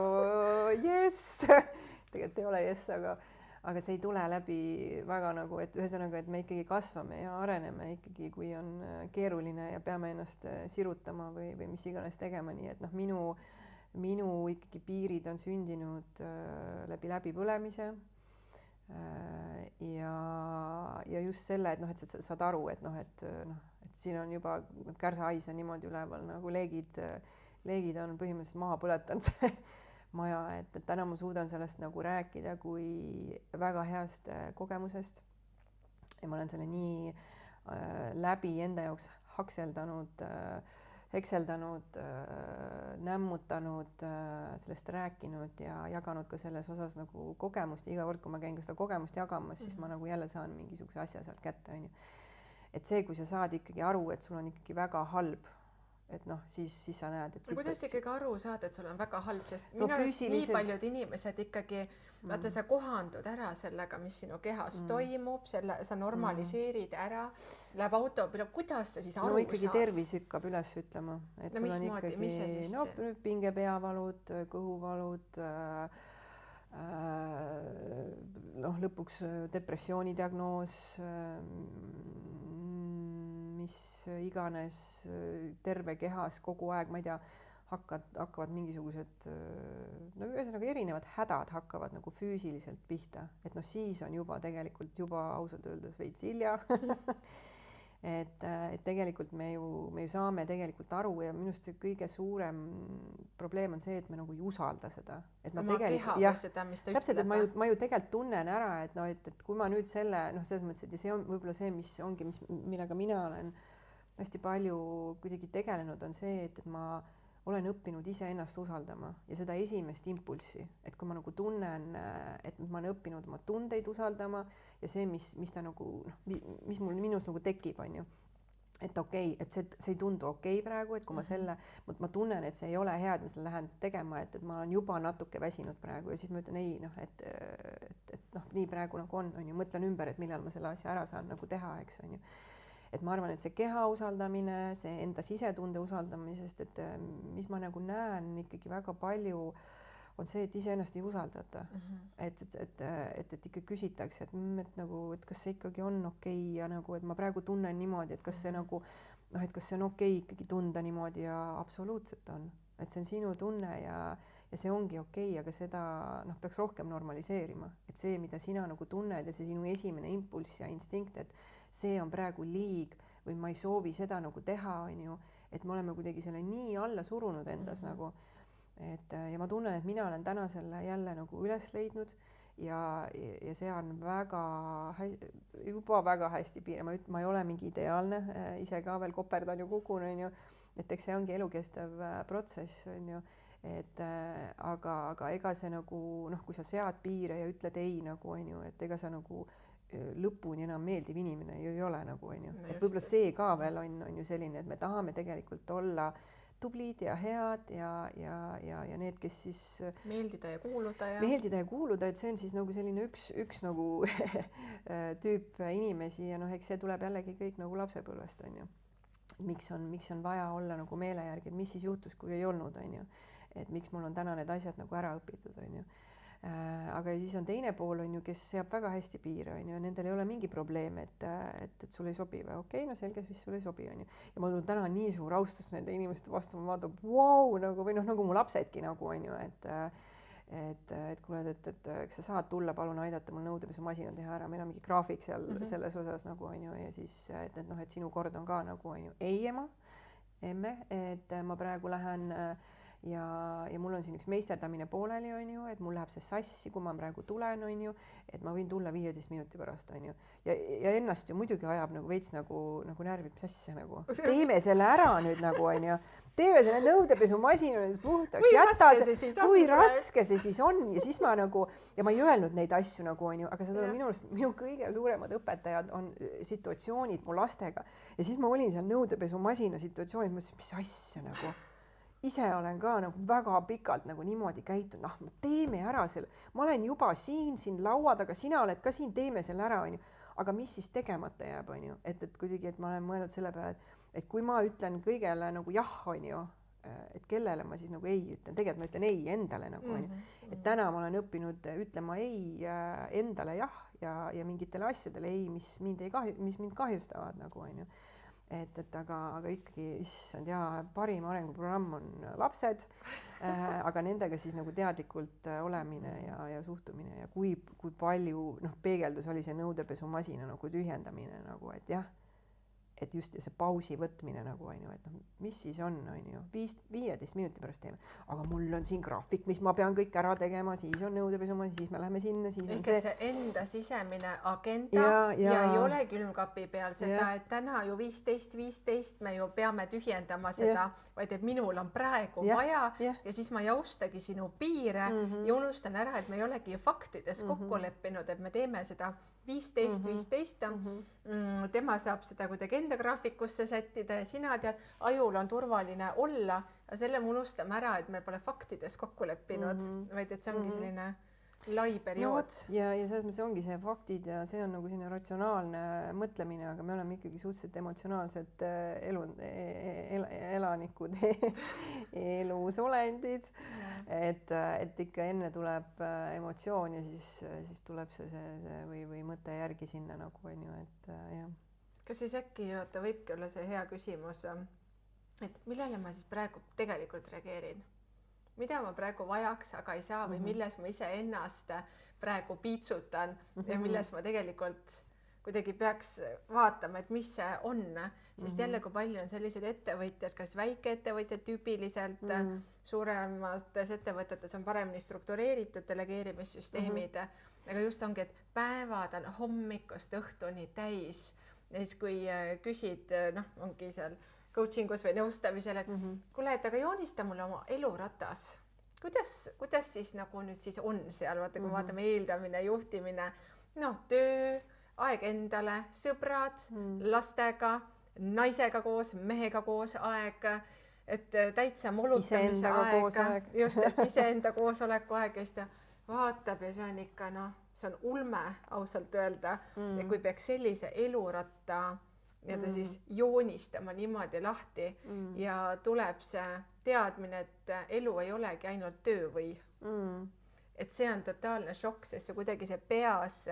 jess, tegelikult ei ole jess, aga see ei tule läbi väga nagu, et ühesõnaga, et me ikkagi kasvame ja areneme ikkagi, kui on keeruline ja peame ennast sirutama või mis iganes tegema, nii et noh, minu ikkagi piirid on sündinud läbi läbipõlemise ja just selle, et noh, et sa saad aru, et et siin on juba kärsahais on niimoodi üleval, nagu leegid on põhimõtteliselt maha põletanud maja, et täna ma suudan sellest nagu rääkida kui väga heast kogemusest ja ma olen selle nii läbi enda jaoks hekseldanud, nämmutanud, sellest rääkinud ja jaganud ka selles osas nagu kogemust ja iga kord, kui ma käin ka seda kogemust jagamas, siis ma nagu jälle saan mingisuguse asja sealt kätte, onju. Et see, kui sa saad ikkagi aru, et sul on ikkagi väga halb, et noh, siis sa näed, et
kuidas ikkagi aru saada, et sul on väga halb, sest
no,
minu arust nii paljud inimesed ikkagi vaata, sa kohandud ära sellega, mis sinu kehas toimub, sa normaliseerid ära, läheb auto peale, kuidas sa siis aru
no ikkagi
saad?
Tervis hükkab üles ütlema, et
no,
sul on ikkagi no, pinge, peavalud, kõhuvalud, noh, lõpuks depressiooni diagnoos, mis iganes terve kehas kogu aeg, ma ei tea, hakkavad mingisugused, no ühesõnaga erinevad hädad hakkavad nagu füüsiliselt pihta, et noh, siis on juba tegelikult juba ausalt öeldes veits hilja et tegelikult me ju saame tegelikult aru ja minu arust see kõige suurem probleem on see, et me nagu ei usalda seda, et ma tegelikult jah,
seda, mis ta
täpselt,
ütleb.
et ma ju tegelikult tunnen ära, et noh, et kui ma nüüd selle noh, selles mõttes, et ja see on võib-olla see, mis ongi, millega mina olen hästi palju kuidagi tegelenud, on see, et ma olen õppinud iseennast usaldama ja seda esimest impulssi, et kui ma nagu tunnen, et ma olen õppinud oma tundeid usaldama ja see, mis ta nagu noh, mis mul minus nagu tekib, on ju, et okei, et see ei tundu okei praegu, et kui ma selle, ma tunnen, et see ei ole hea, et ma selle lähen tegema, et ma olen juba natuke väsinud praegu ja siis ma ütlen ei, noh, et noh, nii praegu nagu on ju, mõtlen ümber, et millal ma selle asja ära saan nagu teha, eks on ju. Et ma arvan, et see keha usaldamine, see enda sisetunde usaldamisest, et mis ma nagu näen ikkagi väga palju, on see, et iseennast ei usaldata. Et ikka küsitakse, et nagu, et kas see ikkagi on okei ja nagu, et ma praegu tunnen niimoodi, et kas see nagu, noh, et kas see on okei ikkagi tunda niimoodi ja absoluutselt on. Et see on sinu tunne ja see ongi okei, aga seda noh, peaks rohkem normaliseerima. Et see, mida sina nagu tunned ja see sinu esimene impulss ja instinkt, et see on praegu liig või ma ei soovi seda nagu teha, on ju, et me oleme kuidagi selle nii alla surunud endas nagu, et ja ma tunnen, et mina olen täna selle jälle nagu üles leidnud ja see on juba väga hästi piir, ma ei ole mingi ideaalne, ise ka veel koperdan ju kukun, on ju, et eks see ongi elukestev protsess, on ju, et aga ega see nagu noh, kui sa sead piire ja ütled ei nagu, on ju, et ega sa nagu lõpuni enam meeldiv inimene ju ei ole nagu, on ju, et võib-olla see ka veel on ju selline, et me tahame tegelikult olla tublid ja head ja need, kes siis
meeldida ja
kuuluda, et see on siis nagu selline üks nagu tüüp inimesi ja noh, eks see tuleb jällegi kõik nagu lapsepõlvest, on ju. Miks on vaja olla nagu meele järgi, et mis siis juhtus, kui ei olnud, on ju, et miks mul on täna need asjad nagu ära õpitud, on ju. Aga siis on teine pool, on ju, kes seab väga hästi piire, on ju, nendel ei ole mingi probleem, et sul ei sobi või okei, no selge, mis sul ei sobi, on ju. Ja mul on täna nii suur austus nende inimeste vastu, ma vaatan, vau, nagu, või noh, nagu mu lapsedki nagu, on ju, et kuule, et kas sa saad tulla, palun aidata mul nõudepesumasina teha ära, meil on mingi graafik seal selles osas nagu, on ju, ja siis, et noh, et sinu kord on ka nagu, on ju, ei emme, et ma praegu lähen ja mul on siin üks meisterdamine pooleli, on ju, et mul läheb see sassi, kui ma praegu tulen, on ju, et ma võin tulla 15 minuti pärast, on ju. Ja ennast ju muidugi ajab nagu veits nagu närvib, mis asja nagu. Teeme selle ära nüüd nagu, on ju. Teeme selle nõudepesumasina nüüd puhtaks. Kui raske see siis on ja siis ma nagu, ja ma ei öelnud neid asju nagu, on ju, aga seda on minu kõige suuremad õpetajad on situatsioonid mu lastega. Ja siis ma olin seal nõudepesumasina situatsioonid, mõtlesin, mis asja nagu. Ise olen ka nagu väga pikalt nagu niimoodi käitunud, teeme ära selle, ma olen juba siin laua taga, sina oled ka siin, teeme selle ära, on ju. Aga mis siis tegemata jääb, on ju, et kuidagi, et ma olen mõelnud selle peale, et kui ma ütlen kõigele nagu jah, on ju, et kellele ma siis nagu ei ütlen, tegelikult ma ütlen ei endale nagu on ju, et täna ma olen õppinud ütlema ei endale jah ja mingitele asjadele ei, mis mind kahjustavad nagu on ju. Et aga ikkagi, issand jaa, parim arenguprogramm on lapsed, aga nendega siis nagu teadlikult olemine ja suhtumine ja kui palju peegeldus oli see nõudepesumasina nagu tühjendamine nagu, et jah, et just ja see pausi võtmine nagu on ju, et mis siis on ju, 15 minuti pärast teeme, aga mul on siin graafik, mis ma pean kõik ära tegema, siis on nõudepesumasin, siis me läheme sinna, siis on
see enda sisemine agenda ja ei ole külmkapi peal seda, et täna ju 15 me ju peame tühjendama seda, vaid et minul on praegu vaja ja siis ma ei austagi sinu piire ja unustan ära, et me ei olegi faktides kokku leppinud, et me teeme seda 15. Tema saab seda kuidagi enda graafikusse sättida ja sina tead, ajul on turvaline olla, aga selle me unustame ära, et me pole faktides kokku leppinud, vaid et see ongi selline lai periood.
No, ja selles mõttes ongi see faktid ja see on nagu selline ratsionaalne mõtlemine, aga me oleme ikkagi suhteliselt emotsionaalsed elanikud, elusolendid, et ikka enne tuleb emotsioon ja siis tuleb see või mõte järgi sinna nagu on ju, et jah.
Kas siis äkki võibki olla see hea küsimus, et millele ma siis praegu tegelikult reageerin? Mida ma praegu vajaks, aga ei saa või milles ma ise ennast praegu piitsutan ja milles ma tegelikult kuidagi peaks vaatama, et mis see on, sest jälle kui palju on selliseid ettevõtjad, kas väikeettevõtjad tüüpiliselt, suuremates ettevõtetes on paremini struktureeritud delegeerimissüsteemid, aga just ongi, et päevad on hommikust õhtuni täis, siis kui küsid, ongi seal coachingus või nõustamisel, et kuule, et aga joonista mulle oma eluratas. Kuidas siis nagu nüüd siis on seal, vaata kui vaatame eeldamine, juhtimine, töö, aeg endale, sõbrad, lastega, naisega koos, mehega koos aeg, et täitsa molutamise aeg, just, et iseenda koosoleku aeg ja siis ta vaatab ja see on ikka, see on ulme ausalt öelda, ja kui peaks sellise eluratta siis joonistama niimoodi lahti ja tuleb see teadmine, et elu ei olegi ainult töö või et see on totaalne šokk, sest see kuidagi see peas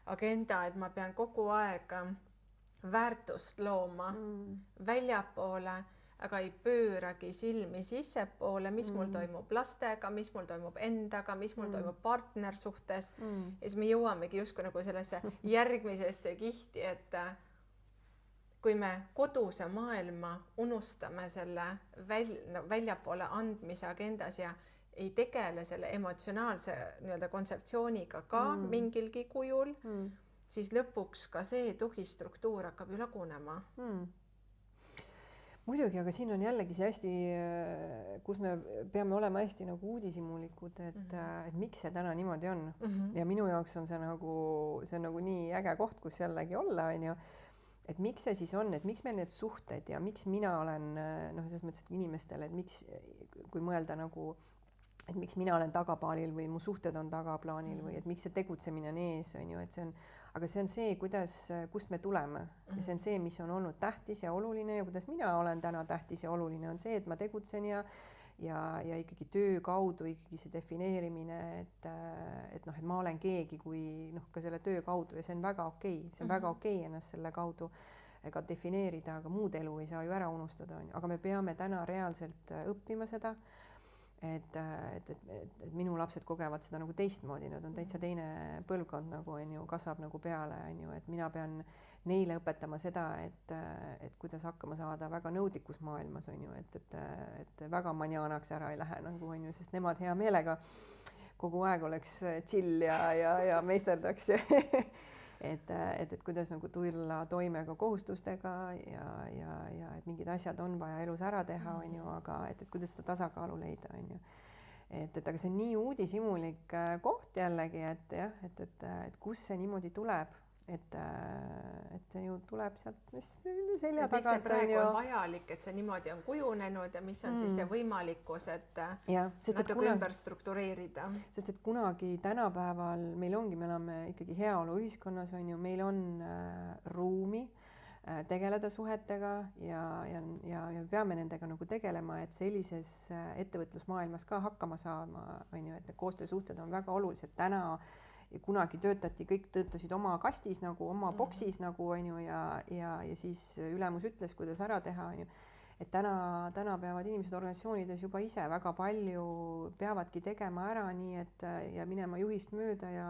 agenda, et ma pean kogu aeg väärtust looma väljapoole, aga ei pööragi silmi sissepoole, mis mul toimub lastega, mis mul toimub endaga, mis mul toimub partnersuhtes ja siis me jõuamegi justkui nagu sellesse järgmisesse kihti, et kui me koduse maailma unustame selle väljapoole andmise agendas ja ei tegele selle emotsionaalse kontseptsiooniga ka mingilgi kujul, siis lõpuks ka see tugistruktuur hakkab ju lagunema.
Muidugi, aga siin on jällegi see hästi, kus me peame olema hästi nagu uudishimulikud, et miks see täna niimoodi on. Ja minu jaoks on see nagu nii äge koht, kus jällegi olla, on ju. Et miks see siis on, et miks meil need suhted ja miks mina olen, selles mõttes, et inimestele, et miks, kui mõelda nagu, et miks mina olen tagapaalil või mu suhted on tagaplaanil või et miks see tegutsemine on ees, on ju, et see on, aga see on see, kust me tuleme ja see on see, mis on olnud tähtis ja oluline ja kuidas mina olen täna tähtis ja oluline on see, et ma tegutsen ja ikkagi töö kaudu ikkagi see defineerimine, et ma olen keegi kui ka selle töö kaudu ja see on väga okei, see on väga okei ennast selle kaudu ega defineerida, aga muud elu ei saa ju ära unustada, aga me peame täna reaalselt õppima seda, et minu lapsed kogevad seda nagu teistmoodi, nad on täitsa teine põlvkond nagu on ju, kasvab nagu peale on ju, et mina pean neile õpetama seda, et kuidas hakkama saada väga nõudlikus maailmas on ju, et väga manjaanaks ära ei lähe nagu on ju, sest nemad hea meelega kogu aeg oleks chill ja meisterdaks et kuidas nagu tulla toime ka kohustustega ja et mingid asjad on vaja elus ära teha on ju, aga et kuidas seda tasakaalu leida on ju. Et aga see on nii uudishimulik koht jällegi, et jah, et kus see niimoodi tuleb, et see ju tuleb sealt selja tagant.
Miks see praegu on vajalik, et see niimoodi on kujunenud ja mis on siis see võimalikkus, et natuke ümber struktureerida.
Sest et kunagi tänapäeval meil ongi, me oleme ikkagi heaolu ühiskonnas on ju, meil on ruumi tegeleda suhetega ja peame nendega nagu tegelema, et sellises ettevõtlusmaailmas ka hakkama saama, on ju, et need koostöösuhted on väga olulised. Täna kunagi kõik töötasid oma kastis nagu oma boksis nagu, on ju, ja siis ülemus ütles, kuidas ära teha, on ju. Et täna peavad inimesed organisatsioonides juba ise väga palju peavadki tegema ära nii, et ja minema juhist mööda ja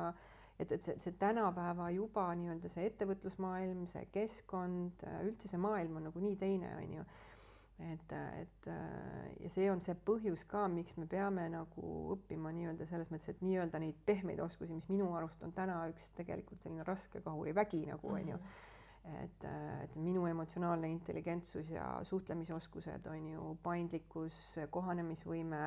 et see tänapäeva juba nii-öelda see ettevõtlusmaailm, see keskkond, üldse see maailm on nagu nii teine, on ju. Ja see on see põhjus ka, miks me peame nagu õppima nii-öelda selles mõttes, et nii-öelda neid pehmeid oskusi, mis minu arust on täna üks tegelikult selline raske kahurivägi nagu, on ju. Et minu emotsionaalne intelligentsus ja suhtlemisoskused, on ju, paindlikkus, kohanemisvõime,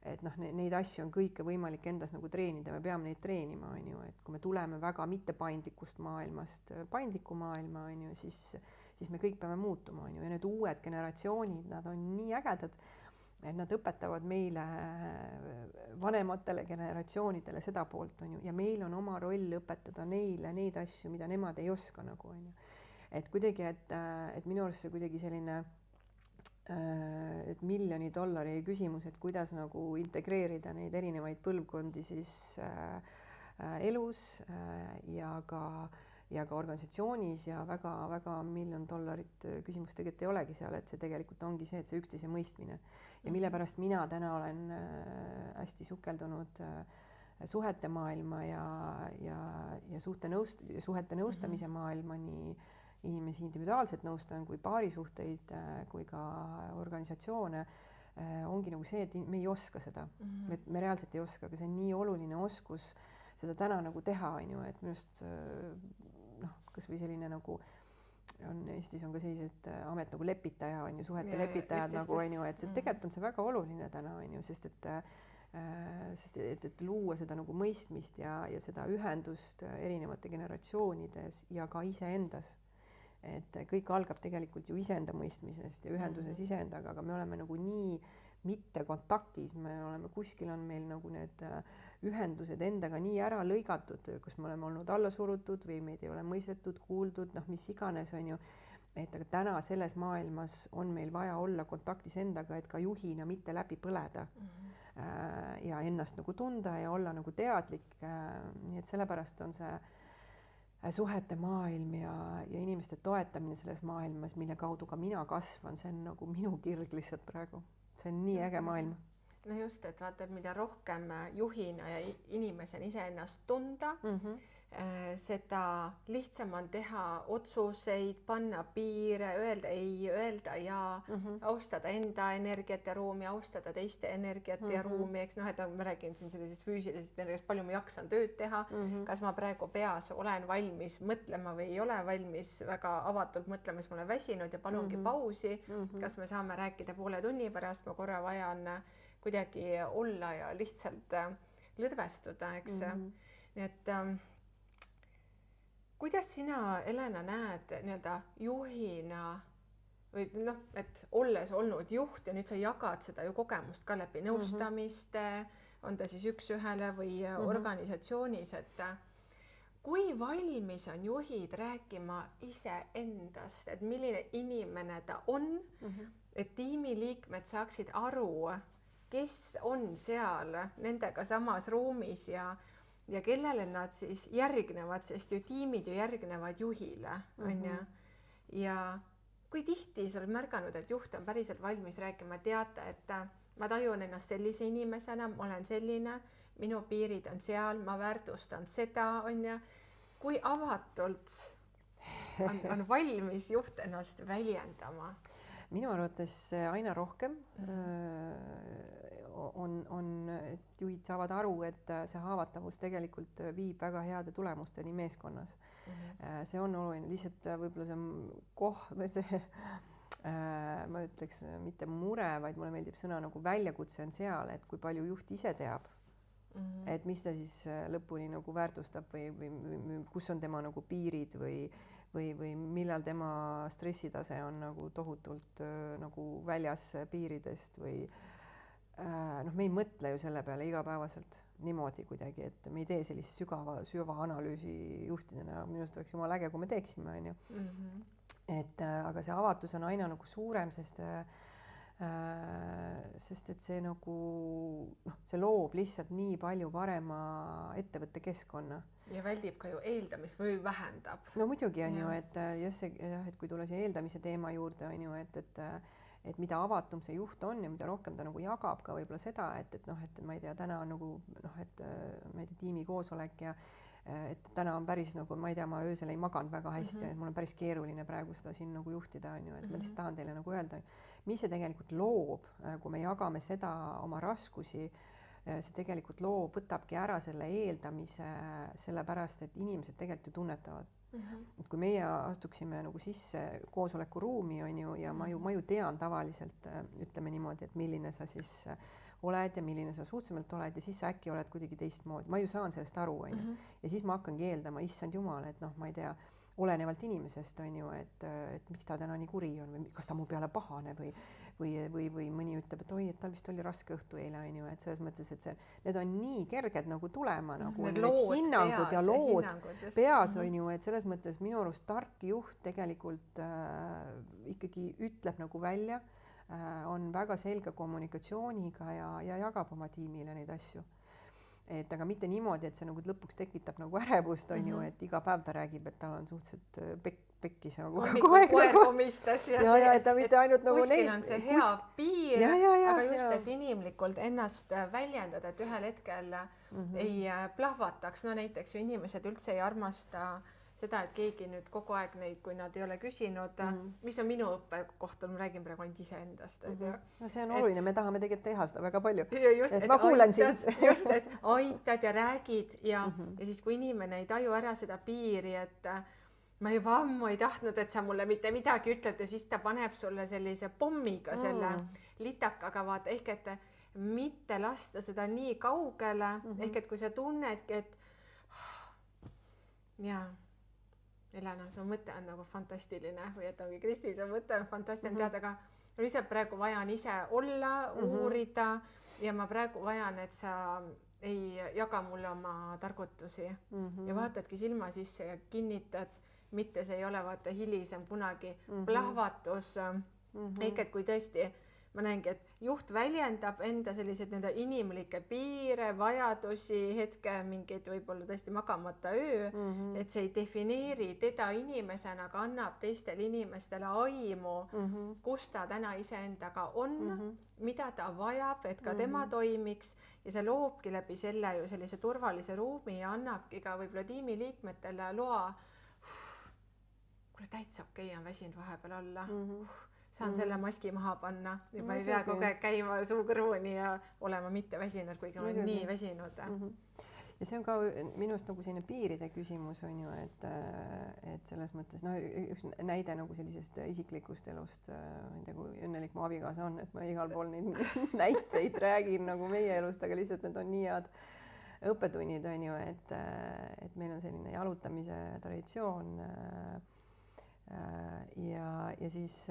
et noh, neid asju on kõike võimalik endas nagu treenida, me peame neid treenima, on ju, et kui me tuleme väga mitte paindlikust maailmast paindliku maailma, on ju, siis me kõik peame muutuma, on ju, ja need uued generatsioonid, nad on nii ägedad, et nad õpetavad meile vanematele generatsioonidele seda poolt, on ju, ja meil on oma roll õpetada neile neid asju, mida nemad ei oska nagu, on ju. Et kuidagi, et minu arust see kuidagi selline et $1 000 000 küsimus, et kuidas nagu integreerida neid erinevaid põlvkondi siis elus ja ka organisatsioonis ja väga $1 000 000 küsimus tegelikult ei olegi seal, et see tegelikult ongi see, et see üksteise mõistmine ja mille pärast mina täna olen hästi sukeldunud suhete maailma ja suhete nõustamise maailma, nii inimesi individuaalselt nõustan kui paarisuhteid kui ka organisatsioone, ongi nagu see, et me ei oska seda, me reaalselt ei oska, aga see on nii oluline oskus seda täna nagu teha, on ju, et minust noh, kas või selline nagu on Eestis on ka sellised amet nagu lepitaja, on ju, suhete lepitajad nagu, on ju, et see tegelikult on see väga oluline täna, on ju, sest et luua seda nagu mõistmist ja seda ühendust erinevate generatsioonides ja ka iseendas. Et kõik algab tegelikult ju iseenda mõistmisest ja ühenduses iseendaga, aga me oleme nagu nii mitte kontaktis, me oleme kuskil on meil nagu need ühendused endaga nii ära lõigatud, kus me oleme olnud alla surutud või meid ei ole mõistetud, kuuldud, noh, mis iganes, on ju. Et aga täna selles maailmas on meil vaja olla kontaktis endaga, et ka juhina mitte läbi põleda ja ennast nagu tunda ja olla nagu teadlik. Nii et sellepärast on see suhete maailm ja inimeste toetamine selles maailmas, mille kaudu ka mina kasvan, see on nagu minu kirg lihtsalt praegu. See on nii äge maailm.
No just, et vaata, mida rohkem juhina ja inimesena iseennast tunda, seda lihtsam on teha otsuseid, panna piire, öelda ei, öelda ja, austada enda energiat ja ruumi, austada teiste energiat ja ruumi, eks noh, et ma räägin siin sellisest füüsilisest energiast, palju ma jaksan tööd teha, kas ma praegu peas olen valmis mõtlema või ei ole valmis väga avatult mõtlema, siis ma olen väsinud ja palungi pausi, kas me saame rääkida poole tunni pärast, ma korra vajan kuidagi olla ja lihtsalt lõdvestuda, eks. Nii et kuidas sina, Helena, näed nii-öelda juhina või noh, et olles olnud juht ja nüüd sa jagad seda ju kogemust ka läbi nõustamiste, on ta siis üks-ühele või organisatsioonis, et kui valmis on juhid rääkima iseendast, et milline inimene ta on, et tiimiliikmed saaksid aru, kes on seal nendega samas ruumis ja kellele nad siis järgnevad, sest ju tiimid ju järgnevad juhile, on ju. Ja kui tihti sa oled märganud, et juht on päriselt valmis rääkima, teata, et ma tajun ennast sellise inimesena, ma olen selline, minu piirid on seal, ma väärtustan seda, on ju. Kui avatult on valmis juht ennast väljendama?
Minu arvates aina rohkem et juhid saavad aru, et see haavatavus tegelikult viib väga heade tulemusteni meeskonnas. See on oluline, lihtsalt võib-olla see ma ütleks mitte mure, vaid mulle meeldib sõna nagu väljakutse on seal, et kui palju juht ise teab, et mis ta siis lõpuni nagu väärtustab või kus on tema nagu piirid või millal tema stressitase on nagu tohutult nagu väljas piiridest või noh, me ei mõtle ju selle peale igapäevaselt niimoodi kuidagi, et me ei tee sellist sügava analüüsi juhtidena, minu arust oleks jumala äge, kui me teeksime, on ju. aga see avatus on aina nagu suurem, sest et see nagu noh, see loob lihtsalt nii palju parema ettevõtte keskkonna.
Ja väldib ka ju eeldamist või vähendab.
No muidugi on ju, et et kui tulla siia eeldamise teema juurde, on ju, et mida avatum see juht on ja mida rohkem ta nagu jagab ka võib-olla seda, et noh, et ma ei tea, täna on nagu noh, et ma ei tea, tiimi koosolek ja et täna on päris nagu, ma ei tea, ma öösel ei maganud väga hästi, et mul on päris keeruline praegu seda siin nagu juhtida, on ju, et ma lihtsalt tahan teile nagu öelda, mis see tegelikult loob, kui me jagame seda oma raskusi, see tegelikult loob, võtabki ära selle eeldamise, sellepärast, et inimesed tegelikult ju tunnetavad. Et kui meie astuksime nagu sisse koosolekuruumi, on ju, ja ma ju tean tavaliselt, ütleme niimoodi, et milline sa siis oled ja milline sa suhteliselt oled ja siis sa äkki oled kuidagi teistmoodi. Ma ju saan sellest aru, on ju. Ja siis ma hakkangi eeldama, issand jumal, et noh, ma ei tea, olenevalt inimesest, on ju, et miks ta täna nii kuri on või kas ta mu peale pahane või mõni ütleb, et oi, et tal vist oli raske õhtu eile, on ju, et selles mõttes, et need on nii kerged nagu tulema, nagu need hinnangud ja lood peas, on ju, et selles mõttes minu arust tark juht tegelikult ikkagi ütleb nagu välja, on väga selge kommunikatsiooniga ja jagab oma tiimile neid asju. Et aga mitte niimoodi, et see nagu lõpuks tekitab nagu ärevust, on ju, et iga päev ta räägib, et tal on suhteliselt pekkis nagu
koer komistas ja
et ta mitte ainult nagu
kuskil on see hea piir, aga just, et inimlikult ennast väljendada, et ühel hetkel ei plahvataks. No näiteks ju inimesed üldse ei armasta seda, et keegi nüüd kogu aeg neid, kui nad ei ole küsinud, mis on minu õppekoht, ma räägin praegu ainult iseendast.
No see on oluline, me tahame tegelikult teha seda väga palju.
Just,
et ma kuulan sind.
Just, et aitad ja räägid ja siis kui inimene ei taju ära seda piiri, et ma juba ammu ei tahtnud, et sa mulle mitte midagi ütled ja siis ta paneb sulle sellise pommiga selle litakaga, vaata, ehk et mitte lasta seda nii kaugele, ehk et kui sa tunnedki, et jaa, Elena, su mõte on nagu fantastiline või et ongi Kristi, su mõte on fantastiline teada, aga ma lihtsalt praegu vajan ise olla, uurida ja ma praegu vajan, et sa ei jaga mulle oma targutusi ja vaatadki silma sisse ja kinnitad, mitte see ei ole vaata hilisem kunagi plahvatus. Ehk et kui tõesti ma näengi, et juht väljendab enda selliseid nii-öelda inimlikke piire, vajadusi, hetke mingeid võib-olla tõesti magamata öö, et see ei defineeri teda inimesena, aga annab teistele inimestele aimu, kus ta täna iseendaga on, mida ta vajab, et ka tema toimiks ja see loobki läbi selle ju sellise turvalise ruumi ja annabki ka võib-olla tiimiliikmetele loa, kuule täitsa okei on väsinud vahepeal olla, saan selle maski maha panna ja ma ei pea kogu aeg käima suu kõrvuni ja olema mitte väsinud, kuigi olen nii väsinud.
Ja see on ka minust nagu selline piiride küsimus, on ju, et selles mõttes, no üks näide nagu sellisest isiklikust elust, ma ei tea, kui õnnelik mu abikaasa on, et ma igal pool neid näiteid räägin nagu meie elust, aga lihtsalt need on nii head õppetunnid, on ju, et meil on selline jalutamise traditsioon ja siis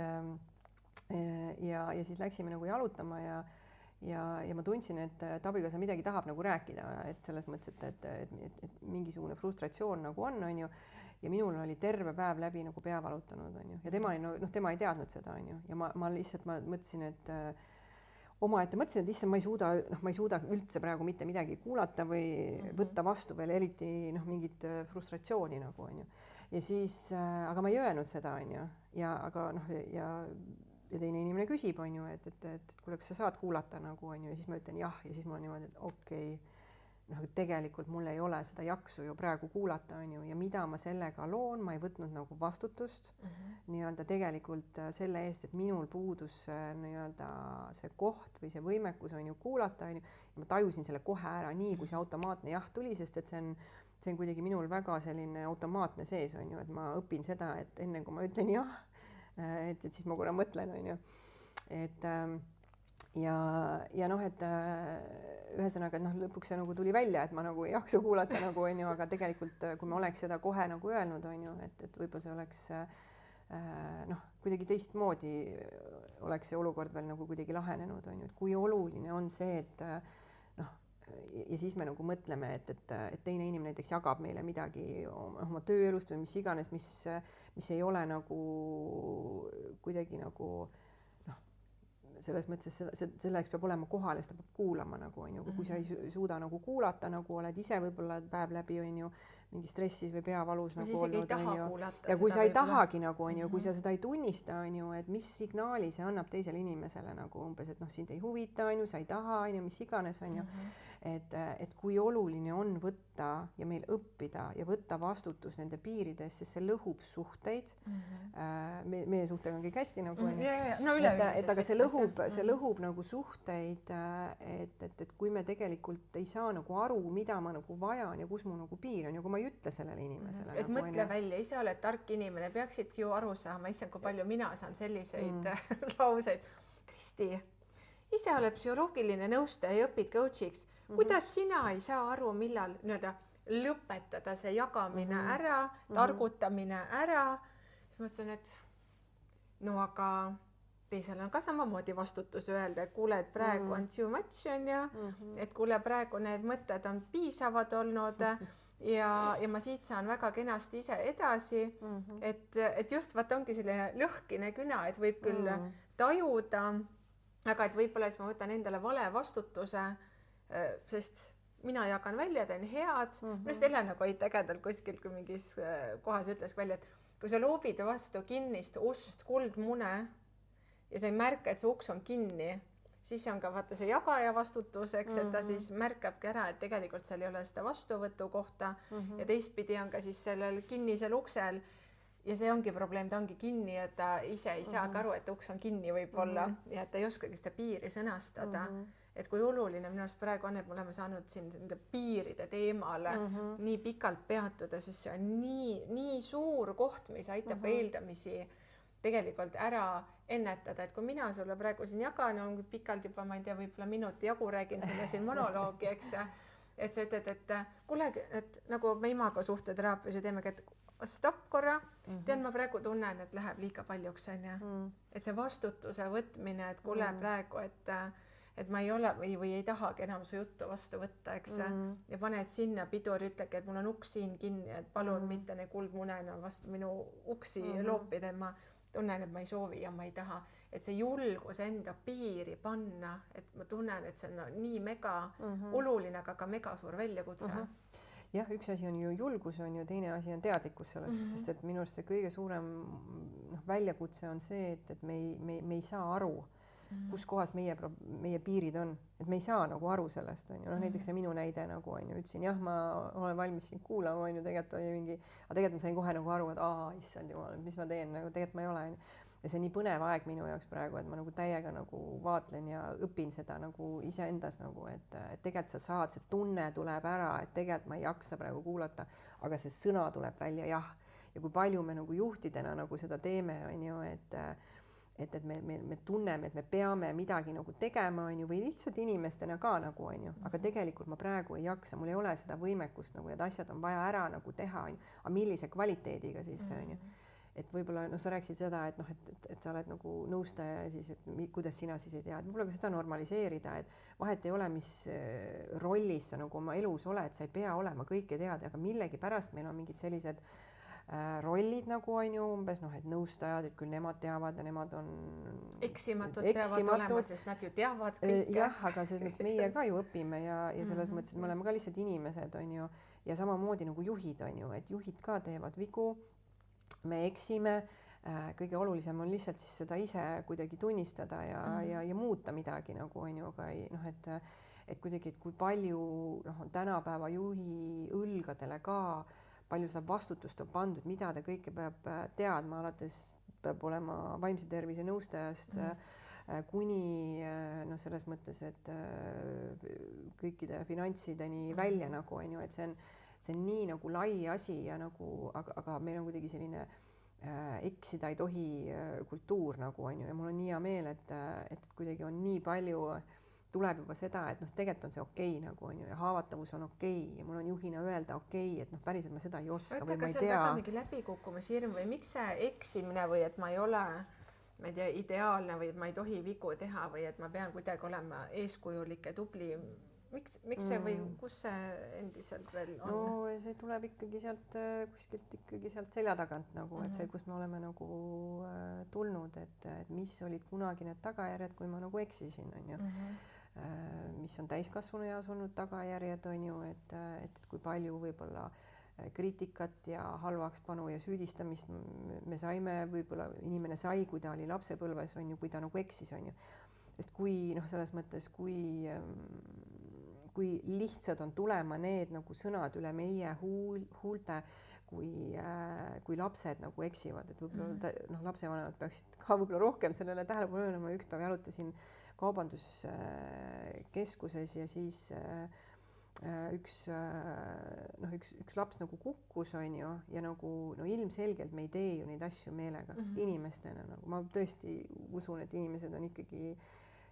läksime nagu jalutama ja ma tundsin, et abikaasa midagi tahab nagu rääkida, et selles mõttes, et mingisugune frustratsioon nagu on ju, ja minul oli terve päev läbi nagu pea valutanud, on ju, ja tema ei teadnud seda, on ju, ja ma lihtsalt mõtlesin, et omaette mõtlesin, et issand, ma ei suuda üldse praegu mitte midagi kuulata või võtta vastu veel eriti mingit frustratsiooni nagu, on ju. Ja siis, aga ma ei öelnud seda, on ju, ja teine inimene küsib, on ju, et kuule, kas sa saad kuulata nagu, on ju, ja siis ma ütlen jah, ja siis mul on niimoodi, et okei, tegelikult mul ei ole seda jaksu ju praegu kuulata, on ju, ja mida ma sellega loon, ma ei võtnud nagu vastutust nii-öelda tegelikult selle eest, et minul puudus nii-öelda see koht või see võimekus, on ju, kuulata, on ju, ja ma tajusin selle kohe ära nii, kui see automaatne jah tuli, sest et see on kuidagi minul väga selline automaatne sees, on ju, et ma õpin seda, et enne kui ma ütlen jah, et siis ma korra mõtlen, on ju, et ja noh, et ühesõnaga, et lõpuks see nagu tuli välja, et ma nagu ei jaksa kuulata nagu, on ju, aga tegelikult kui ma oleks seda kohe nagu öelnud, on ju, et võib-olla see oleks kuidagi teistmoodi oleks see olukord veel nagu kuidagi lahenenud, on ju, et kui oluline on see, et ja siis me nagu mõtleme, et teine inimene näiteks jagab meile midagi oma tööelust või mis iganes, mis ei ole nagu kuidagi nagu selles mõttes selleks peab olema kohal ja seda peab kuulama nagu on ju, kui sa ei suuda nagu kuulata, nagu oled ise võib-olla päev läbi on ju mingi stressis või peavalus nagu olnud on ju. Ja kui sa ei tahagi nagu on ju, kui sa seda ei tunnista on ju, et mis signaali see annab teisele inimesele nagu umbes, et sind ei huvita on ju, sa ei taha on ju, mis iganes on ju. Et kui oluline on võtta ja meil õppida ja võtta vastutus nende piirides, sest see lõhub suhteid. Meie suhtega on kõik hästi nagu on ju.
No
aga see lõhub nagu suhteid, et kui me tegelikult ei saa nagu aru, mida ma nagu vajan ja kus mu nagu piir on ja kui ma ei ütle sellele inimesele.
Et nagu, mõtle välja, ise oled tark inimene, peaksid ju aru saama, issand, kui palju mina saan selliseid lauseid. Kristi, ise oled psühholoogiline nõustaja ja õpid coach'iks. Kuidas sina ei saa aru, millal lõpetada see jagamine ära, targutamine ära? Siis ma mõtlen, et no aga teisel on ka samamoodi vastutus öelda, et kuule, et praegu on too much on ja et kuule, praegu need mõtted on piisavad olnud ja ma siit saan väga kenasti ise edasi, et just vaata ongi selline lõhkine küna, et võib küll tajuda, aga et võib-olla siis ma võtan endale vale vastutuse, sest mina jagan välja, teen head. Mõnest Helena Koit ägedalt kuskilt, kui mingis kohas ütles välja, et kui sa loobid vastu kinnist ust kuldmune ja sa ei märka, et see uks on kinni, siis on ka vaata see jagaja vastutus, eks, et ta siis märkabki ära, et tegelikult seal ei ole seda vastuvõtu kohta ja teistpidi on ka siis sellel kinnisel uksel ja see ongi probleem, ta ongi kinni, et ta ise ei saagi aru, et uks on kinni võib-olla ja et ta ei oskagi seda piiri sõnastada. Et kui oluline minu arust praegu on, et me oleme saanud siin piiride teemale nii pikalt peatuda, sest see on nii suur koht, mis aitab eeldamisi tegelikult ära ennetada, et kui mina sulle praegu siin jagan, on pikalt juba, ma ei tea, võib-olla minuti jagu räägin sulle siin monoloogi, eks, et sa ütled, et kuule, et nagu me imago suhteteraapias ju teemegi, et stopp korra, tead, ma praegu tunnen, et läheb liiga paljuks, on ju, et see vastutuse võtmine, et kuule praegu, et ma ei ole või ei tahagi enam su juttu vastu võtta, eks, ja paned sinna pidur, ütlegi, et mul on uks siin kinni, et palun mitte neid kuldmune enam vastu minu uksi loopida, et ma tunnen, et ma ei soovi ja ma ei taha, et see julgus enda piiri panna, et ma tunnen, et see on nii mega oluline, aga ka mega suur väljakutse.
Jah, üks asi on ju julgus on ju, teine asi on teadlikkus sellest, sest et minu arust see kõige suurem väljakutse on see, et me ei saa aru, kus kohas meie piirid on, et me ei saa nagu aru sellest on ju, näiteks see minu näide nagu on ju, ütlesin jah, ma olen valmis sind kuulama on ju, tegelikult oli mingi, aga tegelikult ma sain kohe nagu aru, et issand jumal, mis ma teen, nagu tegelikult ma ei ole ja see on nii põnev aeg minu jaoks praegu, et ma nagu täiega nagu vaatlen ja õpin seda nagu iseendas nagu, et tegelikult sa saad, see tunne tuleb ära, et tegelikult ma ei jaksa praegu kuulata, aga see sõna tuleb välja jah, ja kui palju me nagu juhtidena nagu seda teeme on ju, et me tunneme, et me peame midagi nagu tegema on ju, või lihtsalt inimestena ka nagu on ju, aga tegelikult ma praegu ei jaksa, mul ei ole seda võimekust, nagu need asjad on vaja ära nagu teha on ju, aga millise kvaliteediga siis on ju, et võib-olla sa rääkisid seda, et sa oled nagu nõustaja ja siis, et kuidas sina siis ei tea, et võib-olla ka seda normaliseerida, et vahet ei ole, mis rollis sa nagu oma elus oled, sa ei pea olema kõike teada, aga millegipärast meil on mingid sellised rollid nagu on ju umbes, et nõustajad, et küll nemad teavad ja nemad on
eksimatud peavad olema, sest nad ju teavad kõike.
Jah, aga selles mõttes meie ka ju õpime ja selles mõttes, et me oleme ka lihtsalt inimesed on ju ja samamoodi nagu juhid on ju, et juhid ka teevad vigu, me eksime, kõige olulisem on lihtsalt siis seda ise kuidagi tunnistada ja muuta midagi nagu on ju, aga et kuidagi, et kui palju on tänapäeva juhi õlgadele ka palju seda vastutust on pandud, mida ta kõike peab teadma, alates peab olema vaimse tervise nõustajast kuni selles mõttes, et kõikide finantsideni välja nagu on ju, et see on nii nagu lai asi ja nagu, aga meil on kuidagi selline eksida ei tohi kultuur nagu on ju ja mul on nii hea meel, et kuidagi on nii palju tuleb juba seda, et tegelikult on see okei nagu on ju ja haavatavus on okei ja mul on juhina öelda okei, et päriselt ma seda ei oska või ma ei tea.
Kas see on väga mingi läbikukkumishirm või miks see eksimine või et ma ei ole, ma ei tea, ideaalne või ma ei tohi vigu teha või et ma pean kuidagi olema eeskujulik ja tubli, miks see või kus see endiselt veel on?
No see tuleb ikkagi sealt kuskilt ikkagi sealt selja tagant nagu, et see, kus me oleme nagu tulnud, et mis olid kunagi need tagajärjed, kui ma nagu eksisin, on ju. Mis on täiskasvanu eas olnud tagajärjed, on ju, et kui palju võib-olla kriitikat ja halvakspanu ja süüdistamist me saime, võib-olla inimene sai, kui ta oli lapsepõlves, on ju, kui ta nagu eksis, on ju. Sest kui noh, selles mõttes, kui lihtsad on tulema need nagu sõnad üle meie huulte, kui lapsed nagu eksivad, et võib-olla noh, lapsevanemad peaksid ka võib-olla rohkem sellele tähelepanu pöörama. Üks päev jalutasin kaubanduskeskuses ja siis üks laps nagu kukkus, on ju, ja nagu no ilmselgelt me ei tee ju neid asju meelega inimestena, nagu ma tõesti usun, et inimesed on ikkagi,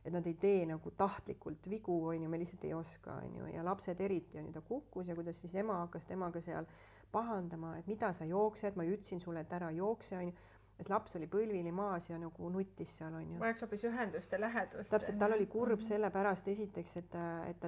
et nad ei tee nagu tahtlikult vigu, on ju, me lihtsalt ei oska, on ju, ja lapsed eriti on ju, ta kukkus ja kuidas siis ema hakkas temaga seal pahandama, et mida sa jooksed, ma ütlesin sulle, et ära jookse, on ju. Et laps oli põlvili maas ja nagu nuttis seal, on ju.
Vajaks hoopis ühendust ja lähedust.
Täpselt, tal oli kurb selle pärast esiteks, et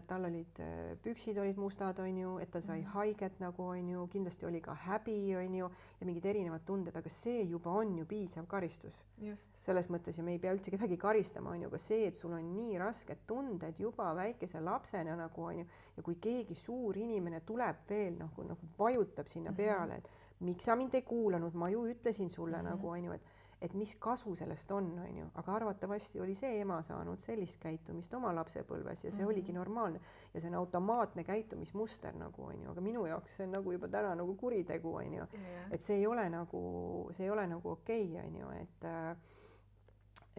tal olid püksid olid mustad, on ju, et ta sai haiget nagu, on ju, kindlasti oli ka häbi, on ju, ja mingid erinevad tunded, aga see juba on ju piisav karistus.
Just.
Selles mõttes ja me ei pea üldse kedagi karistama, on ju, aga see, et sul on nii rasked tunded juba väikese lapsena nagu, on ju, ja kui keegi suur inimene tuleb veel nagu vajutab sinna peale, et miks sa mind ei kuulanud, ma ju ütlesin sulle nagu, on ju, et mis kasu sellest on ju, aga arvatavasti oli see ema saanud sellist käitumist oma lapsepõlves ja see oligi normaalne ja see on automaatne käitumismuster nagu, on ju, aga minu jaoks see on nagu juba täna nagu kuritegu, on ju, et see ei ole nagu okei, on ju,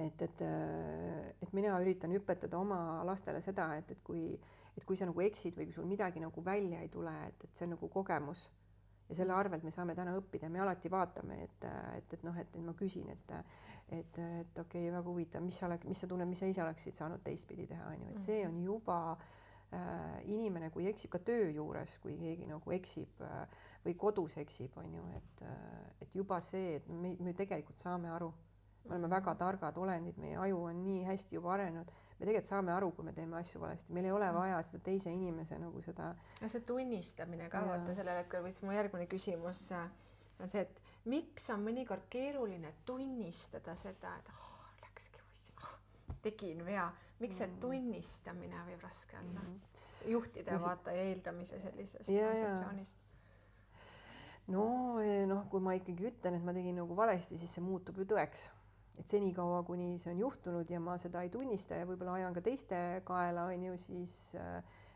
et mina üritan õpetada oma lastele seda, et kui sa nagu eksid või kui sul midagi nagu välja ei tule, et see on nagu kogemus. Ja selle arvelt me saame täna õppida, me alati vaatame, et ma küsin, et okei, väga huvitav, mis sa tunned, mis sa ise oleksid saanud teistpidi teha, on ju, et see on juba inimene, kui eksib ka töö juures, kui keegi nagu eksib või kodus eksib, on ju, et juba see, et me tegelikult saame aru, me oleme väga targad olendid, meie aju on nii hästi juba arenenud, me tegelikult saame aru, kui me teeme asju valesti, meil ei ole vaja seda teise inimese nagu seda.
Ja see tunnistamine ka vaata sellel hetkel, või mu järgmine küsimus on see, et miks on mõnikord keeruline tunnistada seda, et läkski tegin vea, miks see tunnistamine võib raske olla juhtide vaata ja eeldamise sellisest kontseptsioonist?
No, kui ma ikkagi ütlen, et ma tegin nagu valesti, siis see muutub ju tõeks. Et senikaua, kuni see on juhtunud ja ma seda ei tunnista ja võib-olla ajan ka teiste kaela, on ju, siis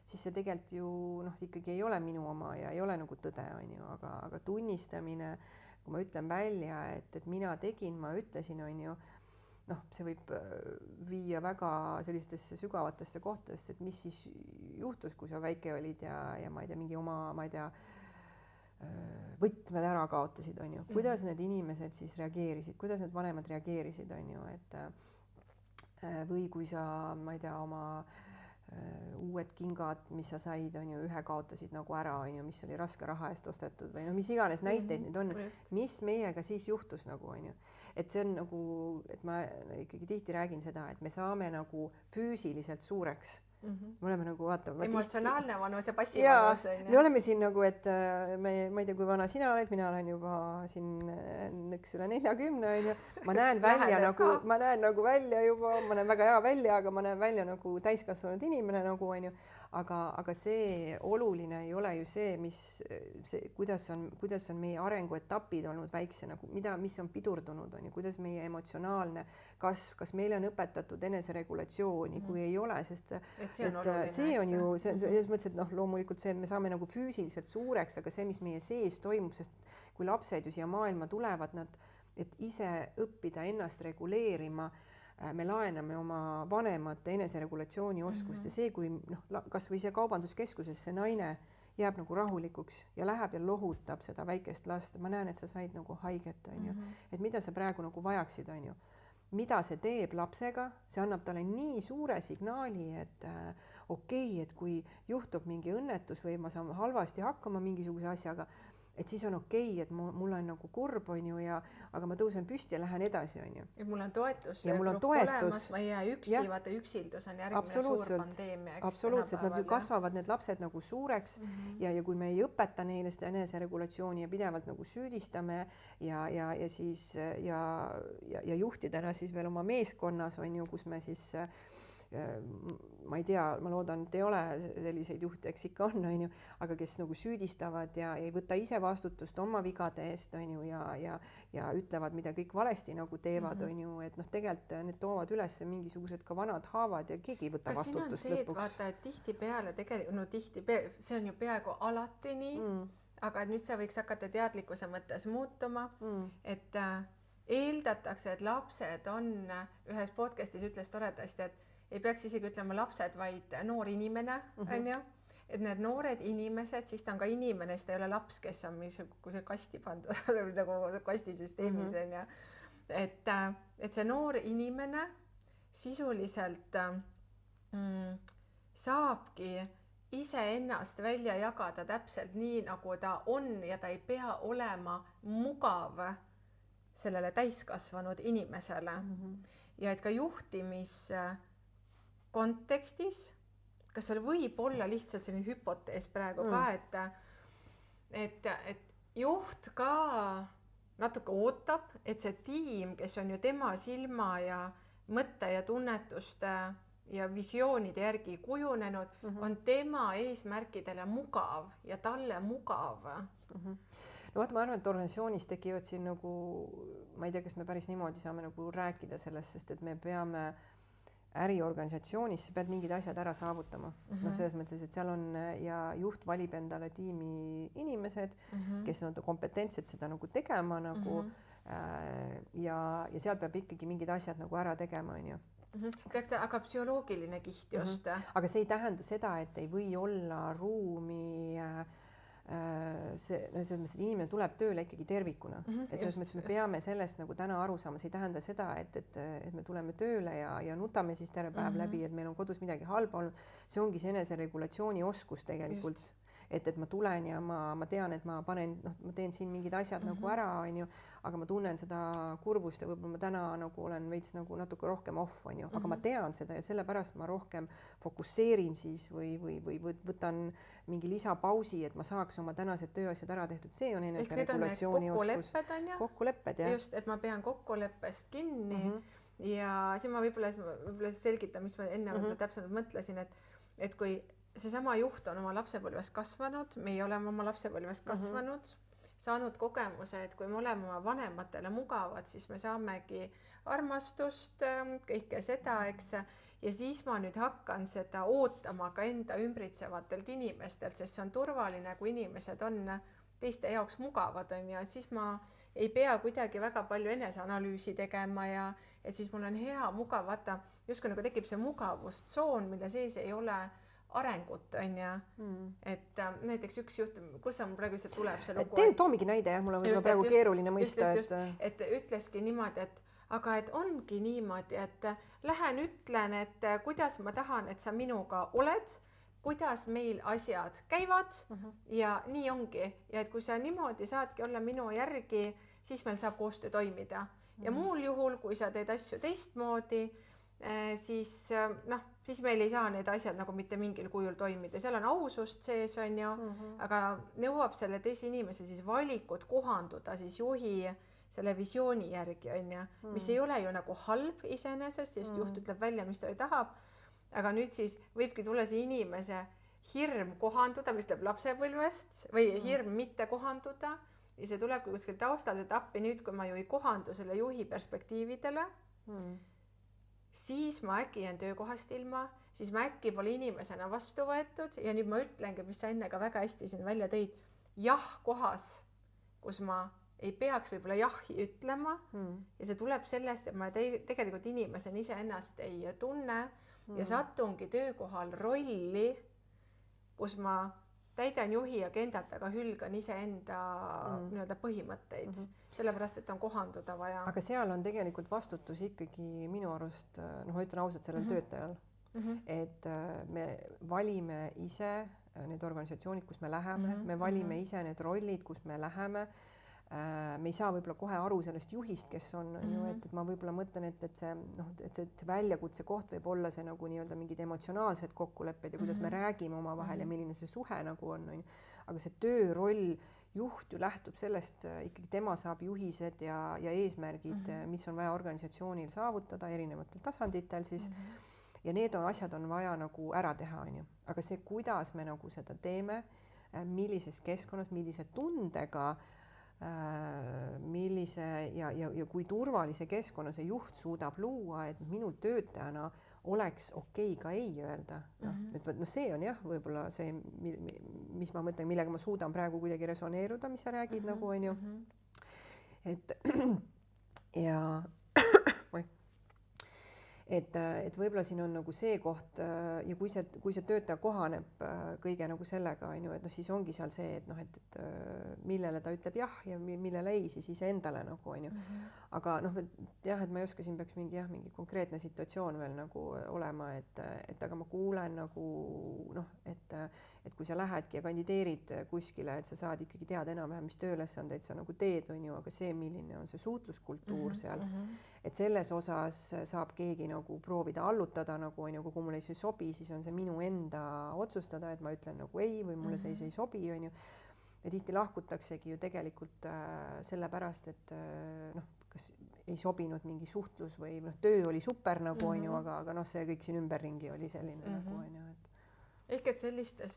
see tegelikult ju ikkagi ei ole minu oma ja ei ole nagu tõde, on ju, aga tunnistamine, kui ma ütlen välja, et mina tegin, ma ütlesin, on ju, see võib viia väga sellistesse sügavatesse kohtadesse, et mis siis juhtus, kui sa väike olid ja ma ei tea, mingi oma, ma ei tea, võtmed ära kaotasid, on ju. Kuidas need inimesed siis reageerisid, kuidas need vanemad reageerisid, on ju, et või kui sa, ma ei tea, oma uued kingad, mis sa said, on ju, ühe kaotasid nagu ära, on ju, mis oli raske raha eest ostetud või mis iganes näiteid need on, mis meiega siis juhtus nagu, on ju. Et see on nagu, et ma ikkagi tihti räägin seda, et me saame nagu füüsiliselt suureks. Me oleme nagu vaatama.
Emotsionaalne vanus ja passivanus.
Me oleme siin nagu, et ma ei tea, kui vana sina oled, mina olen juba siin nõks üle 40, on ju. Ma näen välja juba, ma näen väga hea välja, aga ma näen välja nagu täiskasvanud inimene nagu, on ju. Aga see oluline ei ole ju see, kuidas on meie arenguetapid olnud väikse, nagu mis on pidurdunud, on ju, kuidas meie emotsionaalne kasv, kas meile on õpetatud eneseregulatsiooni, kui ei ole, sest see on ju, selles mõttes, et loomulikult see, me saame nagu füüsiliselt suureks, aga see, mis meie sees toimub, sest kui lapsed ju siia maailma tulevad, et ise õppida ennast reguleerima, me laename oma vanemate eneseregulatsiooni oskust ja see, kui kas või see kaubanduskeskuses see naine jääb nagu rahulikuks ja läheb ja lohutab seda väikest last, ma näen, et sa said nagu haiget, on ju, et mida sa praegu nagu vajaksid, on ju, mida see teeb lapsega, see annab talle nii suure signaali, et okei, et kui juhtub mingi õnnetus või ma saan halvasti hakkama mingisuguse asjaga, et siis on okei, et mul on nagu kurb, on ju, ja aga ma tõusen püsti ja lähen edasi, on ju.
Et mul on toetus,
ja mul on toetus
olemas, ma ei jää üksi, vaata üksildus on järgmine suur pandeemia.
Absoluutselt, nad ju kasvavad, need lapsed nagu suureks ja kui me ei õpeta neile seda eneseregulatsiooni ja pidevalt nagu süüdistame ja siis ja juhtidena siis veel oma meeskonnas, on ju, kus me siis ma ei tea, ma loodan, et ei ole selliseid juhte, eks ikka on ju, aga kes nagu süüdistavad ja ei võta ise vastutust oma vigade eest, on ju, ja ütlevad, mida kõik valesti nagu teevad, on ju, et noh, tegelikult need toovad üles mingisugused ka vanad haavad ja keegi ei võta vastutust lõpuks.
Vaata, et tihtipeale tegelikult, see on ju peaaegu alati nii, aga nüüd see võiks hakata teadlikkuse mõttes muutuma, et eeldatakse, et lapsed on, ühes podcastis ütles toredasti, et ei peaks isegi ütlema lapsed, vaid noor inimene, on ju, et need noored inimesed, siis ta on ka inimene, siis ta ei ole laps, kes on mingisuguse kasti pandud nagu kastisüsteemis, on ju. Et see noor inimene sisuliselt saabki iseennast välja jagada täpselt nii, nagu ta on ja ta ei pea olema mugav sellele täiskasvanud inimesele. Ja et ka juhtimis kontekstis, kas seal võib olla lihtsalt selline hüpotees praegu ka, et juht ka natuke ootab, et see tiim, kes on ju tema silma ja mõtte ja tunnetuste ja visioonide järgi kujunenud, on tema eesmärkidele mugav ja talle mugav.
No vaata, ma arvan, et organisatsioonis tekivad siin nagu, ma ei tea, kas me päris niimoodi saame nagu rääkida sellest, sest et me peame äriorganisatsioonis, sa pead mingid asjad ära saavutama. No selles mõttes, et seal on ja juht valib endale tiimi inimesed, kes on kompetentsed seda nagu tegema nagu ja seal peab ikkagi mingid asjad nagu ära tegema, on ju.
Aga psühholoogiline kiht just.
Aga see ei tähenda seda, et ei või olla ruumi selles mõttes, et inimene tuleb tööle ikkagi tervikuna. Et selles mõttes me peame sellest nagu täna aru saama. See ei tähenda seda, et me tuleme tööle ja nutame siis terve päev läbi, et meil on kodus midagi halba olnud. See ongi see eneseregulatsiooni oskus tegelikult. Et ma tulen ja ma tean, et ma teen siin mingid asjad nagu ära, on ju, aga ma tunnen seda kurbust ja võib-olla ma täna nagu olen veits nagu natuke rohkem off, on ju, aga ma tean seda ja sellepärast ma rohkem fokusseerin siis või võtan mingi lisapausi, et ma saaks oma tänased tööasjad ära tehtud. See on eneseregulatsiooni oskus. Kokkulepped, jah.
Just, et ma pean kokkuleppest kinni ja siis ma võib-olla selgitan, mis ma enne täpselt mõtlesin, et kui seesama juht on oma lapsepõlvest kasvanud, meie oleme oma lapsepõlvest kasvanud, saanud kogemuse, et kui me oleme oma vanematele mugavad, siis me saamegi armastust, kõike seda, eks, ja siis ma nüüd hakkan seda ootama ka enda ümbritsevatelt inimestelt, sest see on turvaline, kui inimesed on teiste jaoks mugavad, on ju, et siis ma ei pea kuidagi väga palju eneseanalüüsi tegema ja et siis mul on hea, mugav, vaata, justkui nagu tekib see mugavustsoon, mille sees ei ole arengut, on ju, et näiteks üks juht, kus on praegu lihtsalt tuleb see lugu.
Toomigi näide, jah, mul on võib-olla praegu keeruline mõista.
Et ütleski niimoodi, aga et ongi niimoodi, et lähen ütlen, et kuidas ma tahan, et sa minuga oled, kuidas meil asjad käivad ja nii ongi. Ja et kui sa niimoodi saadki olla minu järgi, siis meil saab koostöö toimida. Ja muul juhul, kui sa teed asju teistmoodi, siis meil ei saa need asjad nagu mitte mingil kujul toimida. Seal on ausust sees, on ju, aga nõuab selle teise inimese siis valikut kohanduda siis juhi selle visiooni järgi, on ju, mis ei ole ju nagu halb iseenesest, sest juht ütleb välja, mis ta tahab, aga nüüd siis võibki tulla see inimese hirm kohanduda, mis tuleb lapsepõlvest või hirm mitte kohanduda ja see tulebki kuskil taustal, et appi nüüd, kui ma ju ei kohandu selle juhi perspektiividele, siis ma äkki jään töökohast ilma, siis ma äkki pole inimesena vastu võetud ja nüüd ma ütlengi, mis sa enne ka väga hästi siin välja tõid, jah kohas, kus ma ei peaks võib-olla jahi ütlema ja see tuleb sellest, et ma tegelikult inimesena iseennast ei tunne ja satungi töökohal rolli, kus ma täidan juhi agendat, aga hülgan iseenda põhimõtteid, sellepärast, et on kohanduda vaja.
Aga seal on tegelikult vastutus ikkagi minu arust, ma ütlen ausalt sellel töötajal, et me valime ise need organisatsioonid, kus me läheme, me valime ise need rollid, kus me läheme. Me ei saa võib-olla kohe aru sellest juhist, kes on ju, et ma võib-olla mõtlen, et see noh, et see väljakutse koht võib olla see nagu nii-öelda mingid emotsionaalsed kokkulepped ja kuidas me räägime omavahel ja milline see suhe nagu on ju. Aga see tööroll, juht ju lähtub sellest, ikkagi tema saab juhised ja eesmärgid, mis on vaja organisatsioonil saavutada erinevatel tasanditel siis. Ja need asjad on vaja nagu ära teha, on ju. Aga see, kuidas me nagu seda teeme, millises keskkonnas, millise tundega, millise ja kui turvalise keskkonna see juht suudab luua, et minul töötajana oleks okei ka ei öelda. Et see on jah, võib-olla see, mis ma mõtlen, millega ma suudan praegu kuidagi resoneeruda, mis sa räägid nagu on ju. Et ja et võib-olla siin on nagu see koht ja kui see töötaja kohaneb kõige nagu sellega, on ju, et siis ongi seal see, et noh, et millele ta ütleb jah ja millele ei, siis iseendale nagu on ju. Aga noh, jah, et ma ei oska, siin peaks mingi konkreetne situatsioon veel nagu olema, et aga ma kuulen nagu noh, et kui sa lähedki ja kandideerid kuskile, et sa saad ikkagi teada enam-vähem, mis tööülesandeid sa nagu teed, on ju, aga see, milline on see suhtluskultuur seal, et selles osas saab keegi nagu proovida allutada nagu on ju, kui mulle see ei sobi, siis on see minu enda otsustada, et ma ütlen nagu ei või mulle see ei sobi, on ju. Ja tihti lahkutaksegi ju tegelikult sellepärast, et noh, kas ei sobinud mingi suhtlus või noh, töö oli super nagu on ju, aga noh, see kõik siin ümberringi oli selline nagu on ju,
ehk et sellistes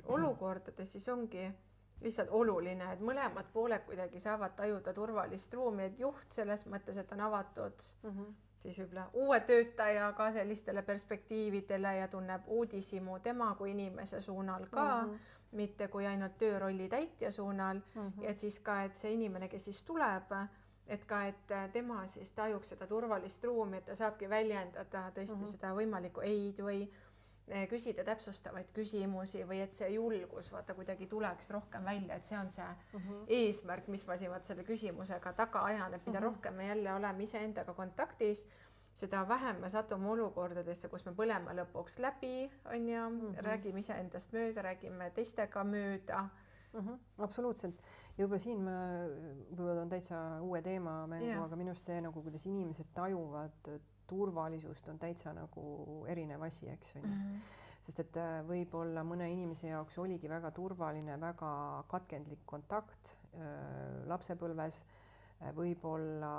olukordades siis ongi lihtsalt oluline, et mõlemad pooled kuidagi saavad tajuda turvalist ruumi, et juht selles mõttes, et on avatud siis võib-olla uue töötajaga sellistele perspektiividele ja tunneb uudishimu tema kui inimese suunal ka, mitte kui ainult töörolli täitja suunal ja et siis ka, et see inimene, kes siis tuleb, et ka, et tema siis tajuks seda turvalist ruumi, et ta saabki väljendada tõesti seda võimalikku eid või küsida täpsustavaid küsimusi või et see julgus vaata kuidagi tuleks rohkem välja, et see on see eesmärk, mis ma siin selle küsimusega taga ajan, et mida rohkem me jälle oleme iseendaga kontaktis, seda vähem me satume olukordadesse, kus me põleme lõpuks läbi, on ju, räägime iseendast mööda, räägime teistega mööda.
Absoluutselt. Ja juba siin võib-olla on täitsa uue teema mängu, aga minu arust see nagu, kuidas inimesed tajuvad turvalisust on täitsa nagu erinev asi, eks on ju. Sest et võib-olla mõne inimese jaoks oligi väga turvaline, väga katkendlik kontakt lapsepõlves, võib-olla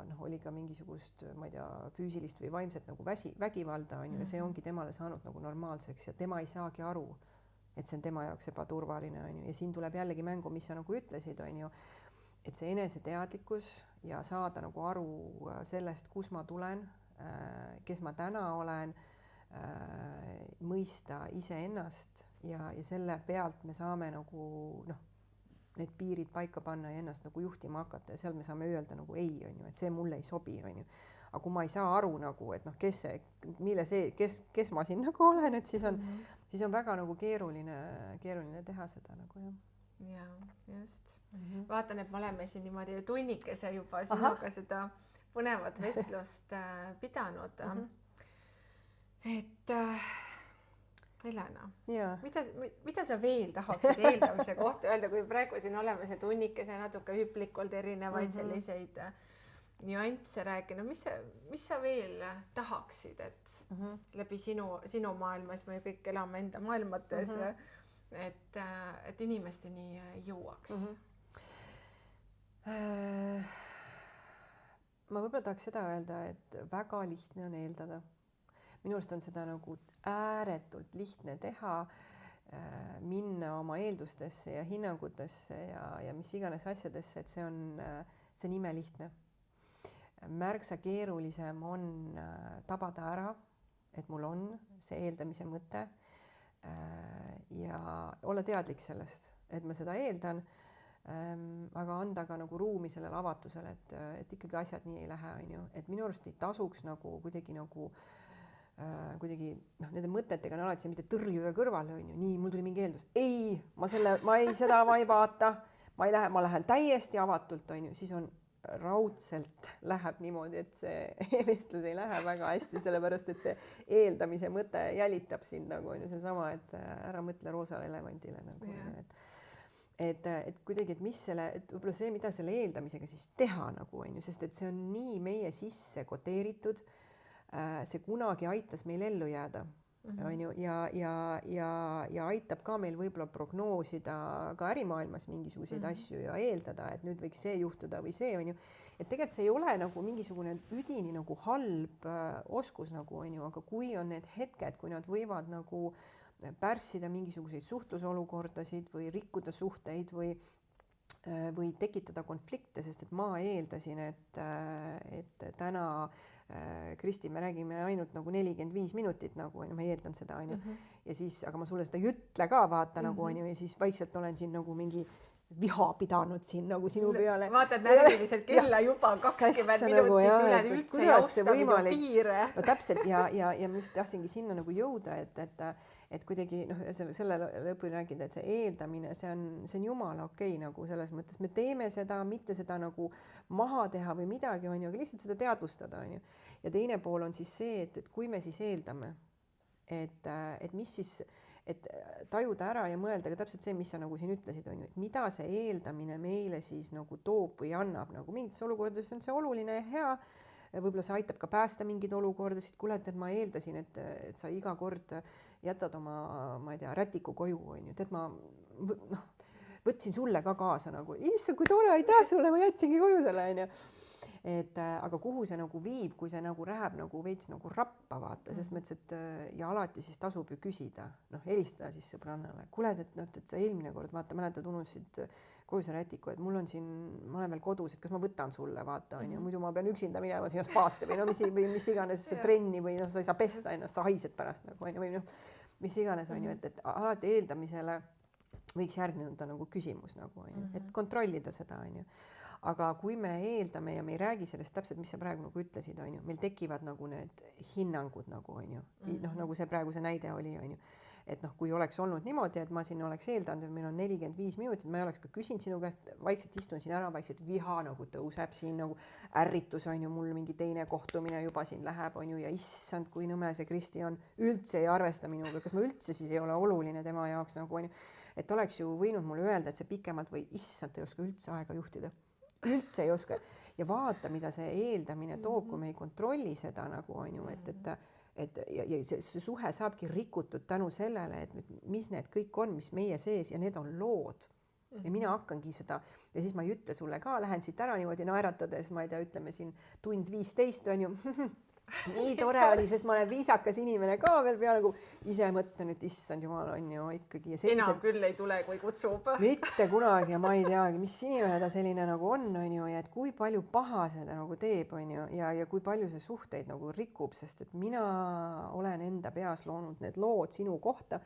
noh, oli ka mingisugust, ma ei tea, füüsilist või vaimset nagu vägivalda on ju, ja see ongi temale saanud nagu normaalseks ja tema ei saagi aru, et see on tema jaoks ebaturvaline on ju, ja siin tuleb jällegi mängu, mis sa nagu ütlesid, on ju, et see eneseteadlikkus ja saada nagu aru sellest, kus ma tulen, kes ma täna olen, mõista iseennast ja selle pealt me saame nagu noh, need piirid paika panna ja ennast nagu juhtima hakata ja seal me saame öelda nagu ei, on ju, et see mulle ei sobi, on ju. Aga kui ma ei saa aru nagu, et noh, kes ma siin nagu olen, et siis on väga nagu keeruline teha seda nagu jah.
Ja, just. Vaatan, et me oleme siin niimoodi tunnikese juba sinuga seda põnevat vestlust pidanud. Et Helena, mida sa veel tahaksid eeldamise kohta öelda, kui praegu siin oleme see tunnikese natuke hüplikult erinevaid selliseid nüansse rääkinud, mis sa veel tahaksid, et läbi sinu maailmas, me kõik elame enda maailmates, et inimesteni jõuaks?
Ma võib-olla tahaks seda öelda, et väga lihtne on eeldada. Minu arust on seda nagu ääretult lihtne teha, minna oma eeldustesse ja hinnangutesse ja mis iganes asjadesse, et see on imelihtne. Märksa keerulisem on tabada ära, et mul on see eeldamise mõte ja olla teadlik sellest, et ma seda eeldan, aga anda ka nagu ruumi sellele avatusele, et ikkagi asjad nii ei lähe, on ju. Et minu arust ei tasuks nagu kuidagi nende mõtetega on alati see mitte tõrjuja kõrvale, on ju. Nii, mul tuli mingi eeldus. Ei, seda ma ei vaata, ma lähen täiesti avatult, on ju. Siis on raudselt läheb niimoodi, et see vestlus ei lähe väga hästi, sellepärast et see eeldamise mõte jälitab sind nagu on ju seesama, et ära mõtle roosale elevandile nagu on ju, et kuidagi, et mis selle, et võib-olla see, mida selle eeldamisega siis teha nagu on ju, sest et see on nii meie sisse koteeritud. See kunagi aitas meil ellu jääda, on ju, ja aitab ka meil võib-olla prognoosida ka ärimaailmas mingisuguseid asju ja eeldada, et nüüd võiks see juhtuda või see on ju, et tegelikult see ei ole nagu mingisugune üdini nagu halb oskus nagu on ju, aga kui on need hetked, kui nad võivad nagu pärssida mingisuguseid suhtlusolukordasid või rikkuda suhteid või tekitada konflikte, sest et ma eeldasin, et täna Kristi, me räägime ainult nagu 45 minutit nagu on ju, ma eeldan seda on ju, ja siis, aga ma sulle seda ei ütle ka vaata nagu on ju, ja siis vaikselt olen siin nagu mingi viha pidanud siin nagu sinu peale.
Vaatad närviliselt kella juba 20 minutit üle, üldse ei austa minu piire.
No täpselt ja ma just tahtsingi sinna nagu jõuda, et kuidagi selle lõpuni rääkida, et see eeldamine, see on jumala okei nagu selles mõttes, me teeme seda, mitte seda nagu maha teha või midagi on ju, aga lihtsalt seda teadvustada on ju. Ja teine pool on siis see, et kui me siis eeldame, et mis siis, et tajuda ära ja mõelda ka täpselt see, mis sa nagu siin ütlesid, on ju, et mida see eeldamine meile siis nagu toob või annab nagu mingites olukordades on see oluline ja hea. Võib-olla see aitab ka päästa mingeid olukordasid, kuule, et ma eeldasin, et sa iga kord jätad oma, ma ei tea, rätiku koju, on ju, et ma võtsin sulle ka kaasa nagu, issand, kui tore, aitäh sulle, ma jätsingi koju selle, on ju. Et aga kuhu see nagu viib, kui see nagu läheb nagu veits nagu rappa vaata, sest mõttes, et ja alati siis tasub ju küsida, helistada siis sõbrannale, kuule, et sa eelmine kord, vaata, mäletad, unustasid koju see rätiku, et mul on siin, ma olen veel kodus, et kas ma võtan sulle, vaata, on ju, muidu ma pean üksinda minema sinna spaasse või mis iganes trenni või sa ei saa pesta ennast, sa haised pärast nagu, on ju, või mis iganes on ju, et alati eeldamisele võiks järgneda nagu küsimus nagu, on ju, et kontrollida seda, on ju. Aga kui me eeldame ja me ei räägi sellest täpselt, mis sa praegu nagu ütlesid, on ju, meil tekivad nagu need hinnangud nagu, on ju, nagu see praegu see näide oli, on ju, et kui oleks olnud niimoodi, et ma siin oleks eeldanud, et meil on 45 minutit, ma ei oleks ka küsinud sinu käest, vaikselt istun siin ära, vaikselt viha nagu tõuseb siin nagu ärritus on ju, mul mingi teine kohtumine juba siin läheb, on ju, ja issand, kui nõme see Kristi on, üldse ei arvesta minuga, kas ma üldse siis ei ole oluline tema jaoks nagu, on ju, et oleks ju võinud mulle öelda, et see pikemalt või issand, ei oska üldse aega juhtida. Üldse ei oska ja vaata, mida see eeldamine toob, kui me ei kontrolli seda nagu on ju, et see suhe saabki rikutud tänu sellele, et mis need kõik on, mis meie sees ja need on lood. Ja mina hakkangi seda ja siis ma ei ütle sulle ka, lähen siit ära niimoodi naeratades, ma ei tea, ütleme siin 1:15 on ju. Nii tore oli, sest ma olen viisakas inimene ka veel peale, nagu ise mõtlen, et issand jumal on ju ikkagi. Ja sellised,
enam küll ei tule, kui kutsub.
Mitte kunagi ja ma ei teagi, mis inimene ta selline nagu on ju, ja et kui palju paha seda nagu teeb, on ju, ja kui palju see suhteid nagu rikub, sest et mina olen enda peas loonud need lood sinu kohta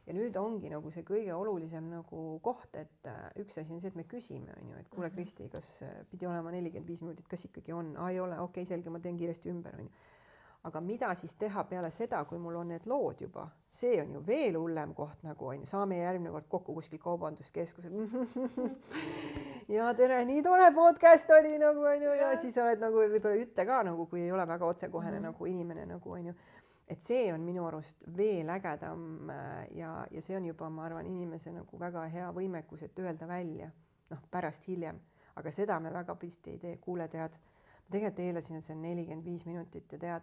ja nüüd ongi nagu see kõige olulisem nagu koht, et üks asi on see, et me küsime, on ju, et kuule Kristi, kas pidi olema 45 minutit, kas ikkagi on? Ei ole, okei, selge, ma teen kiiresti ümber, on ju. Aga mida siis teha peale seda, kui mul on need lood juba? See on ju veel hullem koht nagu on ju, saame järgmine kord kokku kuskil kaubanduskeskusel. Ja tere, nii tore podcast oli nagu on ju, ja siis oled nagu võib-olla ütle ka nagu, kui ei ole väga otsekohene nagu inimene nagu on ju. Et see on minu arust veel ägedam ja see on juba, ma arvan, inimese nagu väga hea võimekus, et öelda välja pärast hiljem, aga seda me väga pisti ei tee, kuule tead, ma tegelikult eelasin, et see on 45 minutit ja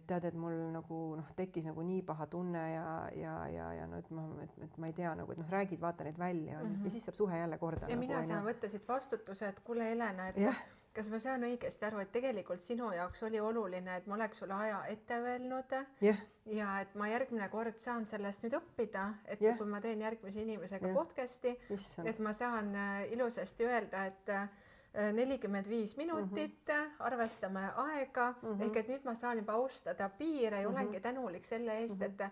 tead, et mul nagu tekkis nagu nii paha tunne ja et ma ei tea nagu, et räägid, vaata need välja ja siis saab suhe jälle korda.
Ja mina saan võtta siit vastutuse, et kuule Helena, et kas ma saan õigesti aru, et tegelikult sinu jaoks oli oluline, et ma oleks sulle aja ette öelnud ja et ma järgmine kord saan sellest nüüd õppida, et kui ma teen järgmise inimesega podcasti, et ma saan ilusasti öelda, et 45 minutit, arvestame aega, ehk et nüüd ma saan juba austada piire ja olengi tänulik selle eest, et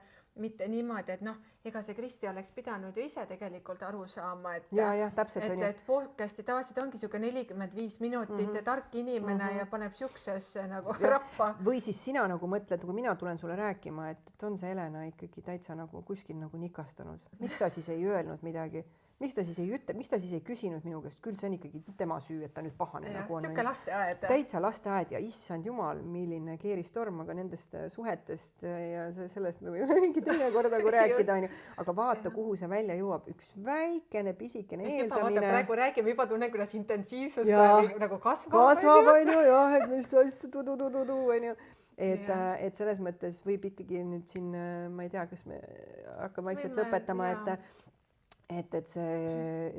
mitte niimoodi, et ega see Kristi oleks pidanud ju ise tegelikult aru saama, et podcasti tavaliselt ongi siuke 45 minutit ja tark inimene ja paneb siuksesse nagu rappa.
Või siis sina nagu mõtled, kui mina tulen sulle rääkima, et on see Helena ikkagi täitsa nagu kuskil nagu nikastanud. Miks ta siis ei öelnud midagi? miks ta siis ei ütle, miks ta siis ei küsinud minu käest, küll see on ikkagi tema süü, et ta nüüd pahane nagu on.
Siuke lasteaed.
Täitsa lasteaed ja issand jumal, milline keeristorm, aga nendest suhetest ja sellest me võime mingi teine kord nagu rääkida, onju. Aga vaata, kuhu see välja jõuab, üks väikene pisikene eeldamine.
Praegu räägime, juba tunnen, kuidas intensiivsus nagu kasvab.
Kasvab, onju, jah, et mis asju onju. Et selles mõttes võib ikkagi nüüd siin, ma ei tea, kas me hakkame vaikselt lõpetama, et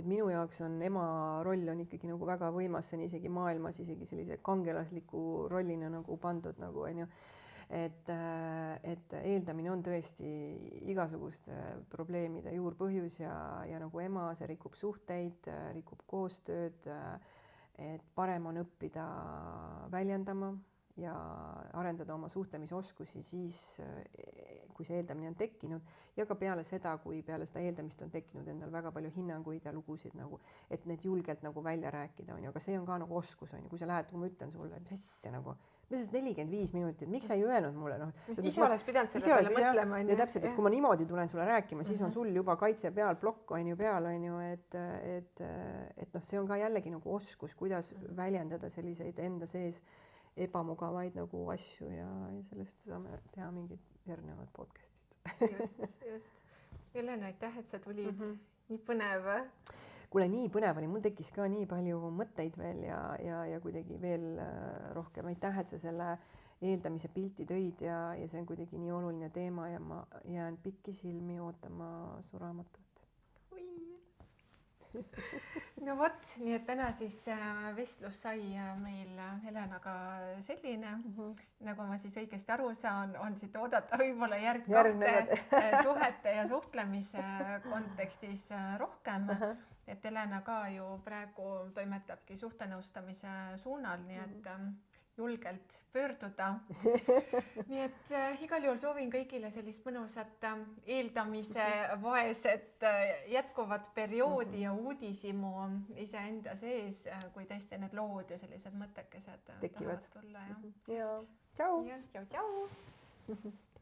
minu jaoks on ema roll on ikkagi nagu väga võimas, see on isegi maailmas isegi sellise kangelasliku rollina nagu pandud nagu onju. Et eeldamine on tõesti igasuguste probleemide juurpõhjus ja nagu ema, see rikub suhteid, rikub koostööd, et parem on õppida väljendama ja arendada oma suhtlemisoskusi siis, kui see eeldamine on tekkinud ja ka peale seda, kui peale seda eeldamist on tekkinud endal väga palju hinnanguid ja lugusid nagu, et need julgelt nagu välja rääkida on ju, aga see on ka nagu oskus on ju, kui sa lähed, kui ma ütlen sulle, et mis see nagu, mis 45 minutit, miks sa ei öelnud mulle noh?
Ise oleks pidanud selle peale mõtlema.
Ja täpselt, et kui ma niimoodi tulen sulle rääkima, siis on sul juba kaitse peal, plokk on ju peal on ju, et noh, see on ka jällegi nagu oskus, kuidas väljendada selliseid enda sees ebamugavaid nagu asju ja sellest saame teha mingid järgnevad podcastid.
Just. Helena, aitäh, et sa tulid. Nii põnev.
Kuule, nii põnev oli, mul tekkis ka nii palju mõtteid veel ja kuidagi veel rohkem. Aitäh, et sa selle eeldamise pilti tõid ja see on kuidagi nii oluline teema ja ma jään pikki silmi ootama su raamatut.
No vot, nii et täna siis vestlus sai meil Helenaga selline, nagu ma siis õigesti aru saan, on siit oodata võib-olla järgnevad suhete ja suhtlemise kontekstis rohkem, et Helena ka ju praegu toimetabki suhtenõustamise suunal, nii et julgelt pöörduda. Nii et igal juhul soovin kõigile sellist mõnusat eeldamise vaeset jätkuvat perioodi ja uudishimu iseenda sees, kui tõesti need lood ja sellised mõttekesed
tekivad.
Tahavad tulla.
Ja, tšau!
Tšau!